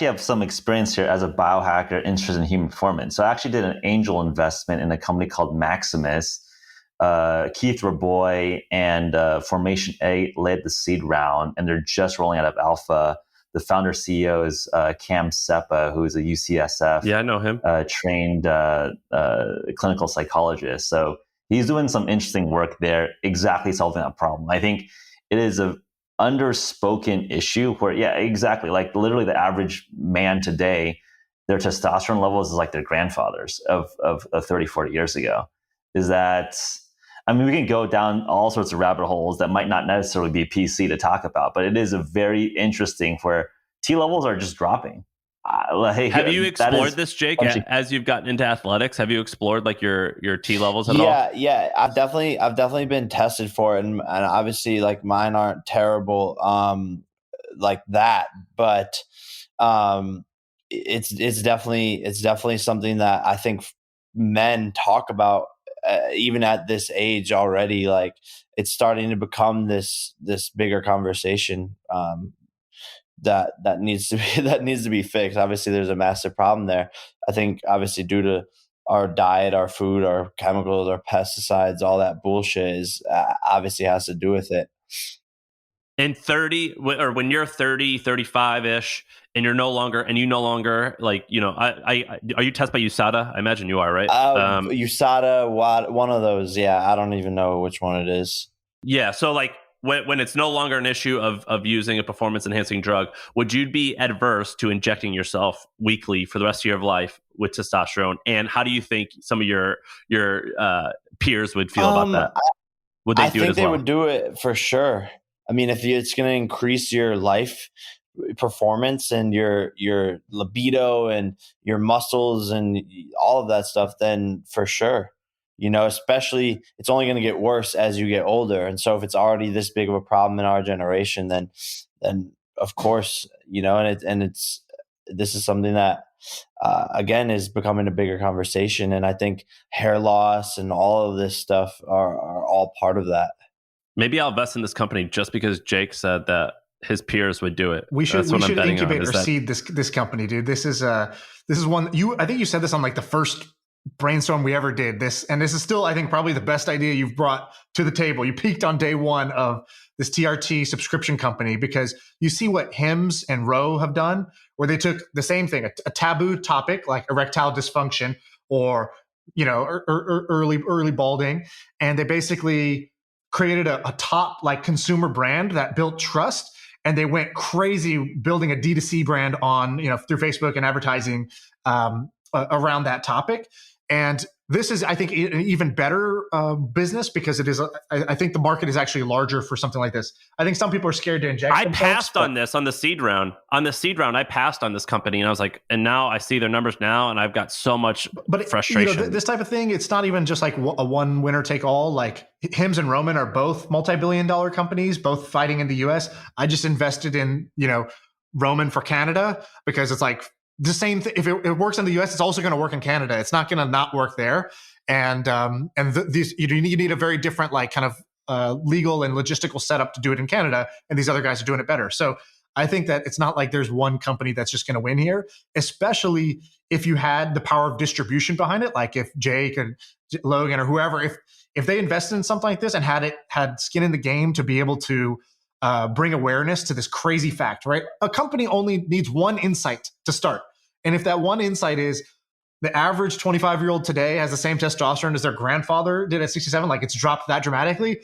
have some experience here as a biohacker interested in human performance. So I actually did an angel investment in a company called Maximus. Keith Raboy and Formation 8 led the seed round, and they're just rolling out of alpha. The founder CEO is Cam Seppa, who is a UCSF I know him. Trained clinical psychologist. So he's doing some interesting work there, exactly solving that problem. I think it is a underspoken issue where, exactly, like literally the average man today, their testosterone levels is like their grandfathers of 30, 40 years ago. Is that, I mean, we can go down all sorts of rabbit holes that might not necessarily be PC to talk about, but it is a very interesting where T levels are just dropping. Have you explored this, Jake, as you've gotten into athletics? Have you explored like your T levels at all? Yeah. I've definitely been tested for it, and obviously like mine aren't terrible like that, but it's definitely something that I think men talk about. Even at this age already, like it's starting to become this bigger conversation that needs to be fixed. Obviously, there's a massive problem there. I think obviously due to our diet, our food, our chemicals, our pesticides, all that bullshit is obviously has to do with it. in 30 or when you're 30, 35 ish, and you no longer like, are you tested by USADA? I imagine you are, right? USADA, one of those. Yeah. I don't even know which one it is. Yeah. So like when it's no longer an issue of using a performance enhancing drug, would you be adverse to injecting yourself weekly for the rest of your life with testosterone? And how do you think some of your peers would feel about that? Would they do it as well? I think they would do it for sure. I mean, if it's going to increase your life performance and your libido and your muscles and all of that stuff, then for sure, especially it's only going to get worse as you get older. And so if it's already this big of a problem in our generation, then of course, this is something that, again, is becoming a bigger conversation. And I think hair loss and all of this stuff are all part of that. Maybe I'll invest in this company just because Jake said that his peers would do it. We should incubate or seed this company, dude. This is one I think you said this on like the first brainstorm we ever did. This is still, I think, probably the best idea you've brought to the table. You peaked on day one of this TRT subscription company because you see what Hims and Roe have done, where they took the same thing, a taboo topic like erectile dysfunction or early balding, and they basically created a top like consumer brand that built trust, and they went crazy building a D2C brand on through Facebook and advertising around that topic. And this is, I think, an even better business because it is. I think the market is actually larger for something like this. I think some people are scared to inject. I passed on this on the seed round. On the seed round, I passed on this company, and I was like, and now I see their numbers now, and I've got so much frustration. This type of thing, it's not even just like a one winner take all. Like Hims and Roman are both multi-billion-dollar companies, both fighting in the U.S. I just invested in Roman for Canada because it's like the same thing. If it works in the U.S., it's also going to work in Canada. It's not going to not work there. And these you need a very different like kind of legal and logistical setup to do it in Canada, and these other guys are doing it better. So I think that it's not like there's one company that's just going to win here, especially if you had the power of distribution behind it. Like if Jake and Logan or whoever, if they invested in something like this and had skin in the game to be able to bring awareness to this crazy fact, right? A company only needs one insight to start. And if that one insight is the average 25-year-old today has the same testosterone as their grandfather did at 67, like it's dropped that dramatically,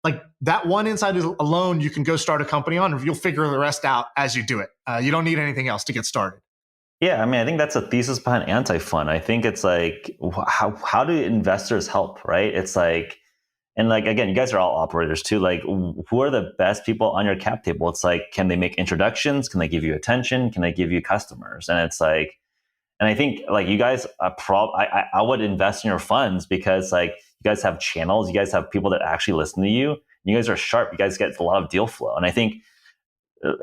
like that one insight alone, you can go start a company on, and you'll figure the rest out as you do it. You don't need anything else to get started. Yeah, I mean, I think that's a thesis behind anti-fun. I think it's like, how do investors help, right? It's like, and like, again, you guys are all operators too. Like, who are the best people on your cap table? It's like, can they make introductions? Can they give you attention? Can they give you customers? And it's like, and I think like you guys, I would invest in your funds because like you guys have channels, you guys have people that actually listen to you. You guys are sharp. You guys get a lot of deal flow. And I think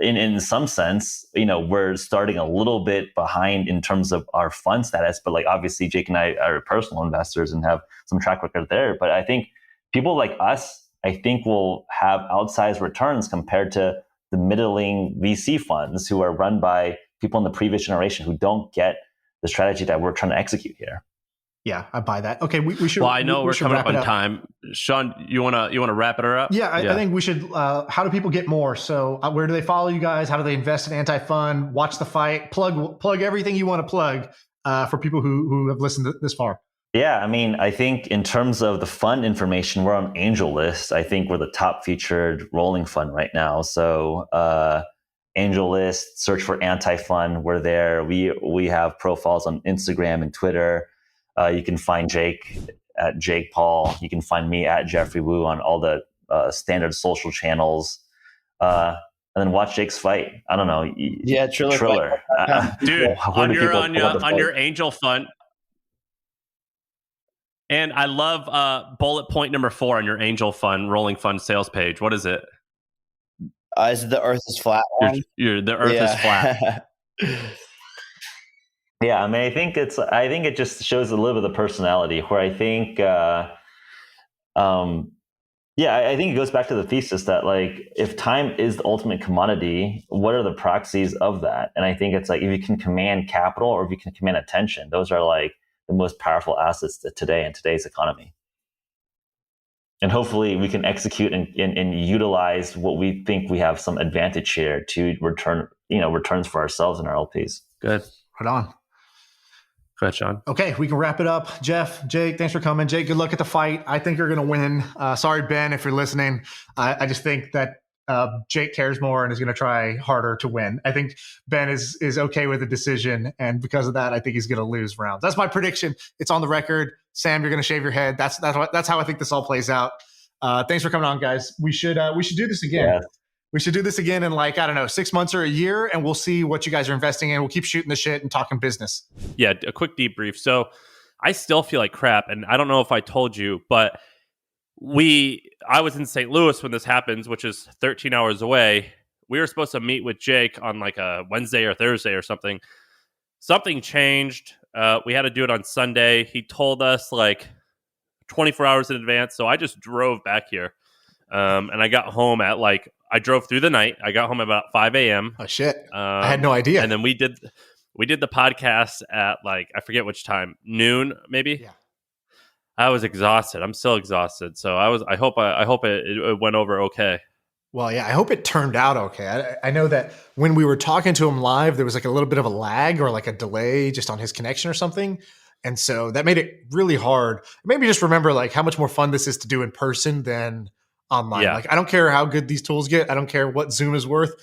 in some sense, we're starting a little bit behind in terms of our fund status, but like obviously Jake and I are personal investors and have some track record there. But I think people like us, I think will have outsized returns compared to the middling VC funds who are run by people in the previous generation who don't get the strategy that we're trying to execute here. Yeah, I buy that. Okay, we should. Well, I know we're coming up on time. Shaan, you wanna wrap it up? Yeah, I think we should. How do people get more? So, where do they follow you guys? How do they invest in Anti-Fun? Watch the fight. Plug everything you want to plug for people who have listened this far. Yeah, I mean, I think in terms of the fund information, we're on Angel List. I think we're the top featured rolling fund right now. So Angel List, search for Anti-Fun. We're there. We have profiles on Instagram and Twitter. You can find Jake at Jake Paul. You can find me at Geoffrey Woo on all the standard social channels. And then watch Jake's fight. I don't know. Yeah, Triller. Dude, on your Angel Fund. And I love bullet point number 4 on your Angel Fund rolling fund sales page. What is it? Is it the Earth is flat? The Earth is flat. Yeah, I mean, I think it just shows a little bit of the personality where I think, I think it goes back to the thesis that like, if time is the ultimate commodity, what are the proxies of that? And I think it's like, if you can command capital or if you can command attention, those are like the most powerful assets today in today's economy. and hopefully we can execute and utilize what we think we have some advantage here to returns for ourselves and our LPs. Good. Right on. Go ahead, Shaan. Okay, we can wrap it up. Geoff, Jake, thanks for coming. Jake, good luck at the fight. I think you're going to win. Sorry, Ben, if you're listening. I just think that Jake cares more and is going to try harder to win. I think Ben is okay with the decision, and because of that, I think he's going to lose rounds. That's my prediction. It's on the record. Sam, you're going to shave your head. That's how I think this all plays out. Thanks for coming on, guys. We should do this again. Yeah. We should do this again in 6 months or a year, and we'll see what you guys are investing in. We'll keep shooting the shit and talking business. Yeah, a quick debrief. So I still feel like crap, and I don't know if I told you, but I was in St. Louis when this happens, which is 13 hours away. We were supposed to meet with Jake on like a Wednesday or Thursday or something. Something changed. We had to do it on Sunday. He told us like 24 hours in advance, so I just drove back here. And I got home at I drove through the night. I got home at about 5 a.m. Oh, shit. I had no idea. And then we did the podcast at I forget which time, noon maybe. Yeah. I was exhausted. I'm still exhausted. So I hope it went over okay. Well, yeah, I hope it turned out okay. I know that when we were talking to him live, there was a little bit of a lag or a delay just on his connection or something. And so that made it really hard. It made me just remember how much more fun this is to do in person than online. Yeah. I don't care how good these tools get. I don't care what Zoom is worth.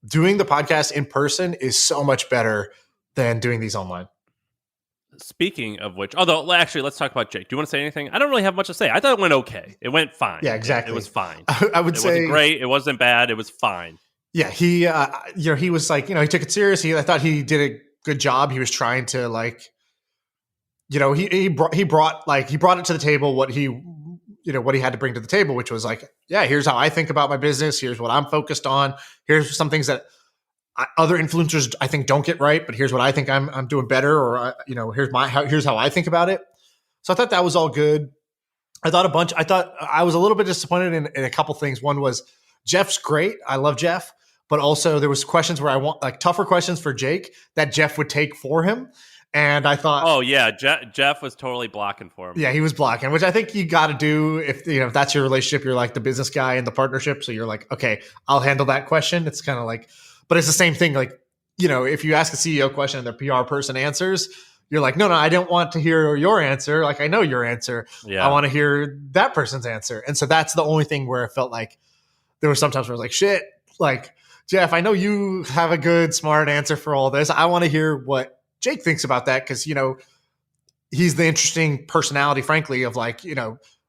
Doing the podcast in person is so much better than doing these online. Speaking of which, although actually, let's talk about Jake. Do you want to say anything? I don't really have much to say. I thought it went okay. It went fine. Yeah, exactly. It was fine. I would say it wasn't great. It wasn't bad. It was fine. Yeah, he he was he took it serious. I thought he did a good job. He was trying to he brought it to the table what he had to bring to the table, which was here's how I think about my business. Here's what I'm focused on. Here's some things that other influencers I think don't get right, but here's what I think I'm doing better, or here's how I think about it. So I thought that was all good. I thought I was a little bit disappointed in a couple things. One was Geoff's great. I love Geoff, but also there was questions where I want tougher questions for Jake that Geoff would take for him. And I thought, oh yeah, Geoff was totally blocking for him. Yeah, he was blocking, which I think you got to do if that's your relationship. You're the business guy in the partnership, so you're okay, I'll handle that question. It's kind of but it's the same thing. If you ask a CEO question and the PR person answers, you're no, I don't want to hear your answer. I know your answer. Yeah. I want to hear that person's answer. And so that's the only thing where it felt there were sometimes where I was shit, Geoff, I know you have a good, smart answer for all this. I want to hear what Jake thinks about that, because he's the interesting personality, frankly, of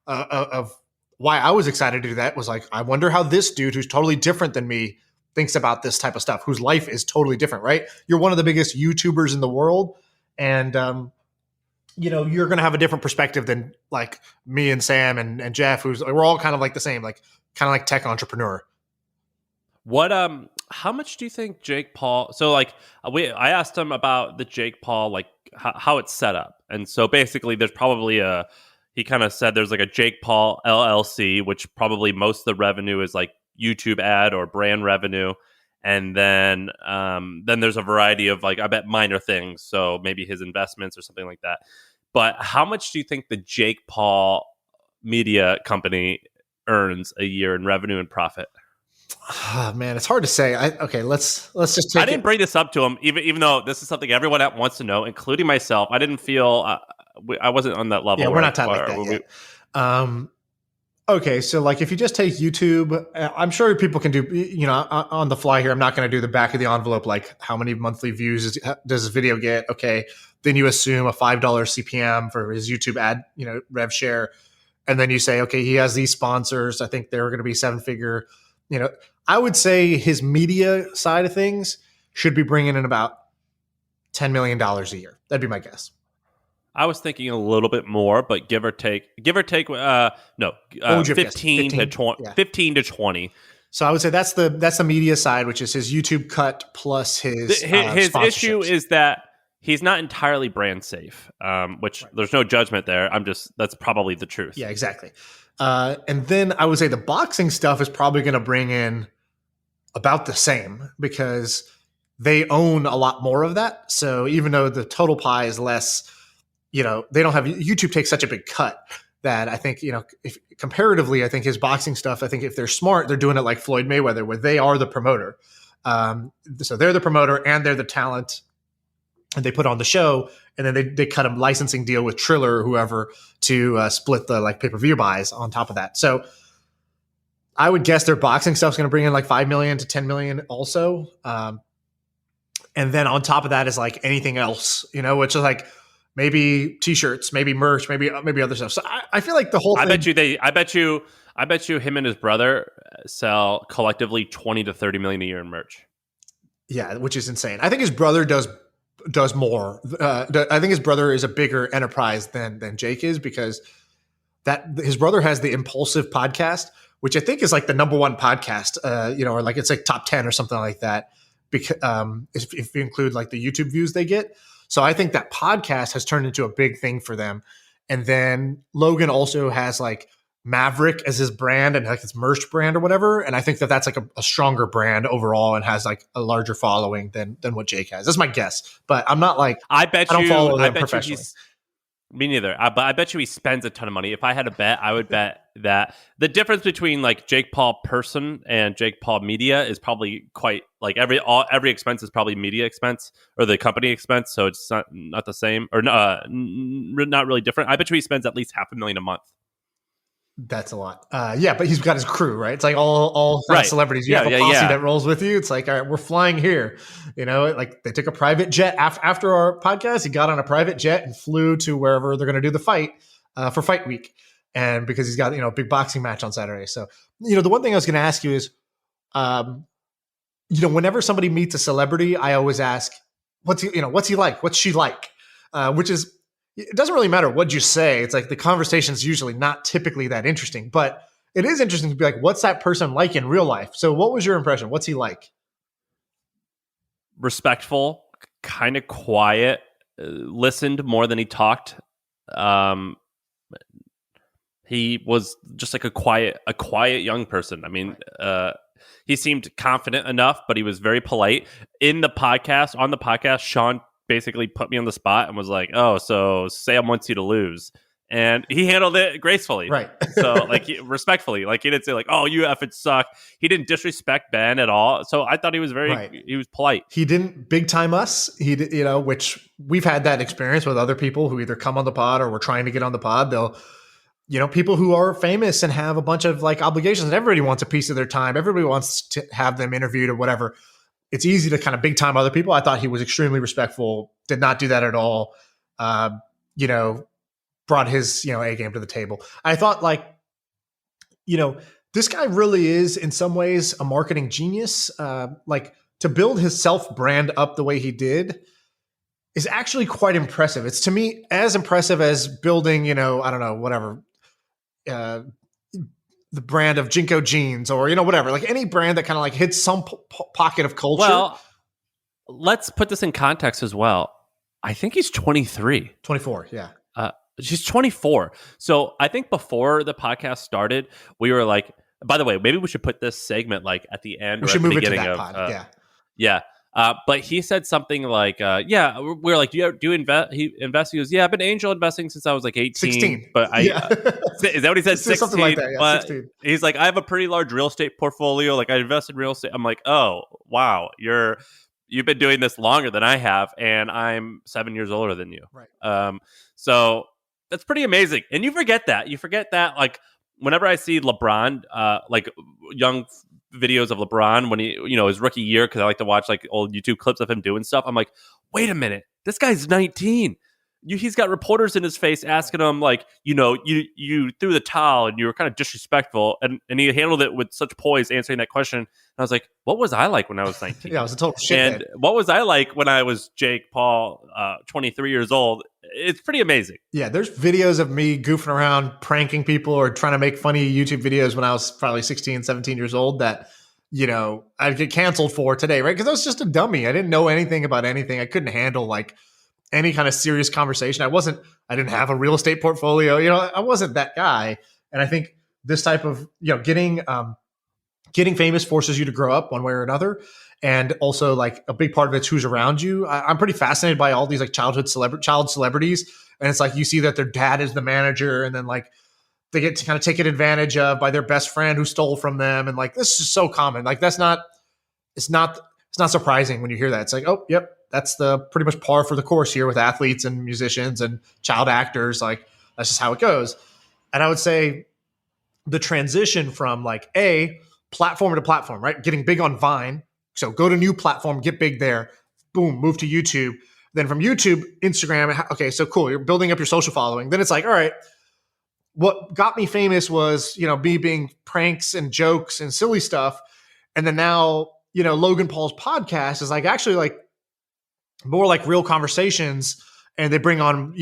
of why I was excited to do that was I wonder how this dude who's totally different than me thinks about this type of stuff, whose life is totally different, right? You're one of the biggest YouTubers in the world, and you're going to have a different perspective than me and Sam and Geoff, we're all kind of the same, kind of like tech entrepreneur. What how much do you think Jake Paul? So I asked him about the Jake Paul how it's set up, and so basically there's probably he kind of said there's a Jake Paul LLC, which probably most of the revenue is YouTube ad or brand revenue, and then there's a variety of I bet minor things, so maybe his investments or something like that. But how much do you think the Jake Paul media company earns a year in revenue and profit? Oh, man, it's hard to say. Let's just take I didn't bring this up to him, even though this is something everyone wants to know, including myself. I didn't feel I wasn't on that level. Yeah, we're not talking like that yet. Okay, so if you just take YouTube, I'm sure people can do, on the fly here. I'm not going to do the back of the envelope, how many monthly views does this video get? Okay, then you assume a $5 CPM for his YouTube ad, rev share, and then you say, okay, he has these sponsors. I think they're going to be 7-figure. I would say his media side of things should be bringing in about $10 million a year. That'd be my guess. I was thinking a little bit more, but give or take, 15 to 20, Yeah. 15 to 20. So I would say that's the media side, which is his YouTube cut plus his issue is that he's not entirely brand safe, which there's no judgment there. That's probably the truth. Yeah, exactly. And then I would say the boxing stuff is probably going to bring in about the same, because they own a lot more of that. So even though the total pie is less, they don't have, YouTube takes such a big cut. that I think, if comparatively, I think his boxing stuff, I think if they're smart, they're doing it like Floyd Mayweather, where they are the promoter. So they're the promoter and they're the talent, and they put on the show, and then they cut a licensing deal with Triller or whoever to split the like pay-per-view buys on top of that. So I would guess their boxing stuff's going to bring in like 5 million to 10 million also. And then on top of that is like anything else, which is like maybe t-shirts, maybe merch, maybe other stuff. So I feel like the whole thing. I bet you him and his brother sell collectively 20 to 30 million a year in merch. Yeah, which is insane. I think his brother does more. I think his brother is a bigger enterprise than Jake is, because that his brother has the Impulsive podcast, which I think is like the number one podcast, or like it's like top 10 or something like that. Because if you include like the YouTube views they get. So I think that podcast has turned into a big thing for them. And then Logan also has like Maverick as his brand and like his merch brand or whatever. And I think that that's like a stronger brand overall and has like a larger following than what Jake has. That's my guess. But I'm not like, I don't follow them professionally. Me neither. But I bet you he spends a ton of money. If I had a bet, I would bet that the difference between like Jake Paul person and Jake Paul media is probably quite like every expense is probably media expense or the company expense. So it's not the same or not really different. I bet you he spends at least $500,000 a month. That's a lot. Yeah, but he's got his crew, right? It's like all right. Celebrities. You have a posse that rolls with you. It's like, all right, we're flying here. Like they took a private jet after our podcast. He got on a private jet and flew to wherever they're going to do the fight for fight week. And because he's got, a big boxing match on Saturday. So, the one thing I was going to ask you is, whenever somebody meets a celebrity, I always ask, what's he like? What's she like? Which is, it doesn't really matter what you say. It's like the conversation's usually not typically that interesting, but it is interesting to be like, what's that person like in real life? So what was your impression? What's he like? Respectful, kind of quiet, listened more than he talked. He was just like a quiet young person. I mean, he seemed confident enough, but he was very polite. On the podcast, Shaan basically put me on the spot and was like, "Oh, so Sam wants you to lose," and he handled it gracefully, right? So, like, respectfully, like he didn't say like, "Oh, you effing suck." He didn't disrespect Ben at all. So I thought he was he was polite. He didn't big time us. He did, which we've had that experience with other people who either come on the pod or we're trying to get on the pod. They'll, people who are famous and have a bunch of like obligations, and everybody wants a piece of their time. Everybody wants to have them interviewed or whatever. It's easy to kind of big time other people. I thought he was extremely respectful, did not do that at all. Brought his, A game to the table. I thought like, this guy really is in some ways a marketing genius. Like to build his self brand up the way he did is actually quite impressive. It's to me as impressive as building, I don't know, whatever, the brand of Jinko jeans or, whatever, like any brand that kind of like hits some pocket of culture. Well, let's put this in context as well. I think he's 23. 24. Yeah. She's 24. So I think before the podcast started, we were like, by the way, maybe we should put this segment like at the end. We should move it to that pod. Yeah. But he said something like, we're like, do you invest? He invests. He goes, yeah, I've been angel investing since I was like 18. 16. But is that what he said? 16. Something like that, yeah, but 16. He's like, I have a pretty large real estate portfolio. Like I invest in real estate. I'm like, oh, wow. You've been doing this longer than I have. And I'm 7 years older than you. Right. So that's pretty amazing. And you forget that like whenever I see LeBron, like young videos of LeBron when he, his rookie year, because I like to watch like old YouTube clips of him doing stuff. I'm like, wait a minute, this guy's 19. He's got reporters in his face asking him like, you threw the towel and you were kind of disrespectful, and he handled it with such poise answering that question. And I was like, what was I like when I was 19? Yeah, it was a total shit. And what was I like when I was Jake Paul, 23 years old? It's pretty amazing. Yeah, there's videos of me goofing around, pranking people or trying to make funny YouTube videos when I was probably 16, 17 years old that, I'd get canceled for today, right? Because I was just a dummy. I didn't know anything about anything. I couldn't handle like any kind of serious conversation. I didn't have a real estate portfolio. I wasn't that guy. And I think this type of, getting famous forces you to grow up one way or another. And also like a big part of it's who's around you. I'm pretty fascinated by all these like child celebrities. And it's like, you see that their dad is the manager and then like they get to kind of taken advantage of by their best friend who stole from them. And like, this is so common. Like it's not surprising when you hear that. It's like, oh, yep, that's the pretty much par for the course here with athletes and musicians and child actors. Like that's just how it goes. And I would say the transition from like platform to platform, right? Getting big on Vine. So go to new platform, get big there, boom, move to YouTube. Then from YouTube, Instagram. Okay, so cool. You're building up your social following. Then it's like, all right, what got me famous was, me being pranks and jokes and silly stuff. And then now, Logan Paul's podcast is like actually like more like real conversations. And they bring on,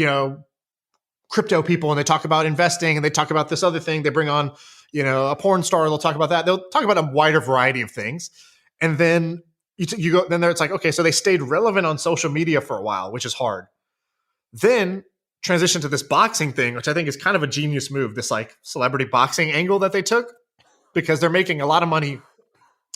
crypto people and they talk about investing and they talk about this other thing. They bring on, a porn star. They'll talk about that. They'll talk about a wider variety of things. And then you go, then it's like, okay, so they stayed relevant on social media for a while, which is hard. Then transition to this boxing thing, which I think is kind of a genius move, this like celebrity boxing angle that they took, because they're making a lot of money.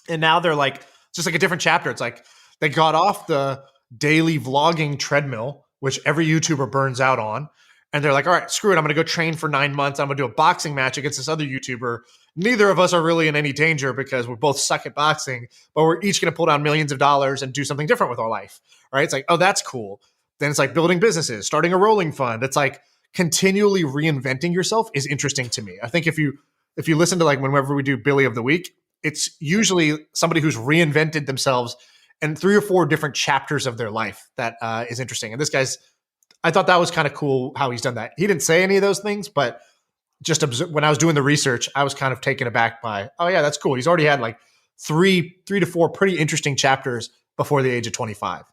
And now they're like, it's just like a different chapter. It's like they got off the daily vlogging treadmill, which every YouTuber burns out on. And they're like, all right, screw it. I'm going to go train for 9 months. I'm going to do a boxing match against this other YouTuber. Neither of us are really in any danger because we're both suck at boxing, but we're each going to pull down millions of dollars and do something different with our life. Right? It's like, oh, that's cool. Then it's like building businesses, starting a rolling fund. It's like continually reinventing yourself is interesting to me. I think if you listen to like whenever we do Billy of the Week, it's usually somebody who's reinvented themselves in 3 or 4 different chapters of their life that is interesting. And this guy's, I thought that was kind of cool how he's done that. He didn't say any of those things, but just when I was doing the research, I was kind of taken aback by, oh yeah, that's cool. He's already had like 3 to 4 pretty interesting chapters before the age of 25.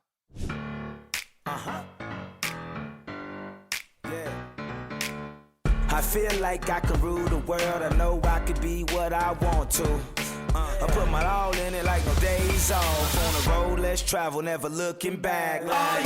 I feel like I could rule the world. I know I could be what I want to. I put my all in it like no days off. On the road, let's travel, never looking back. Like,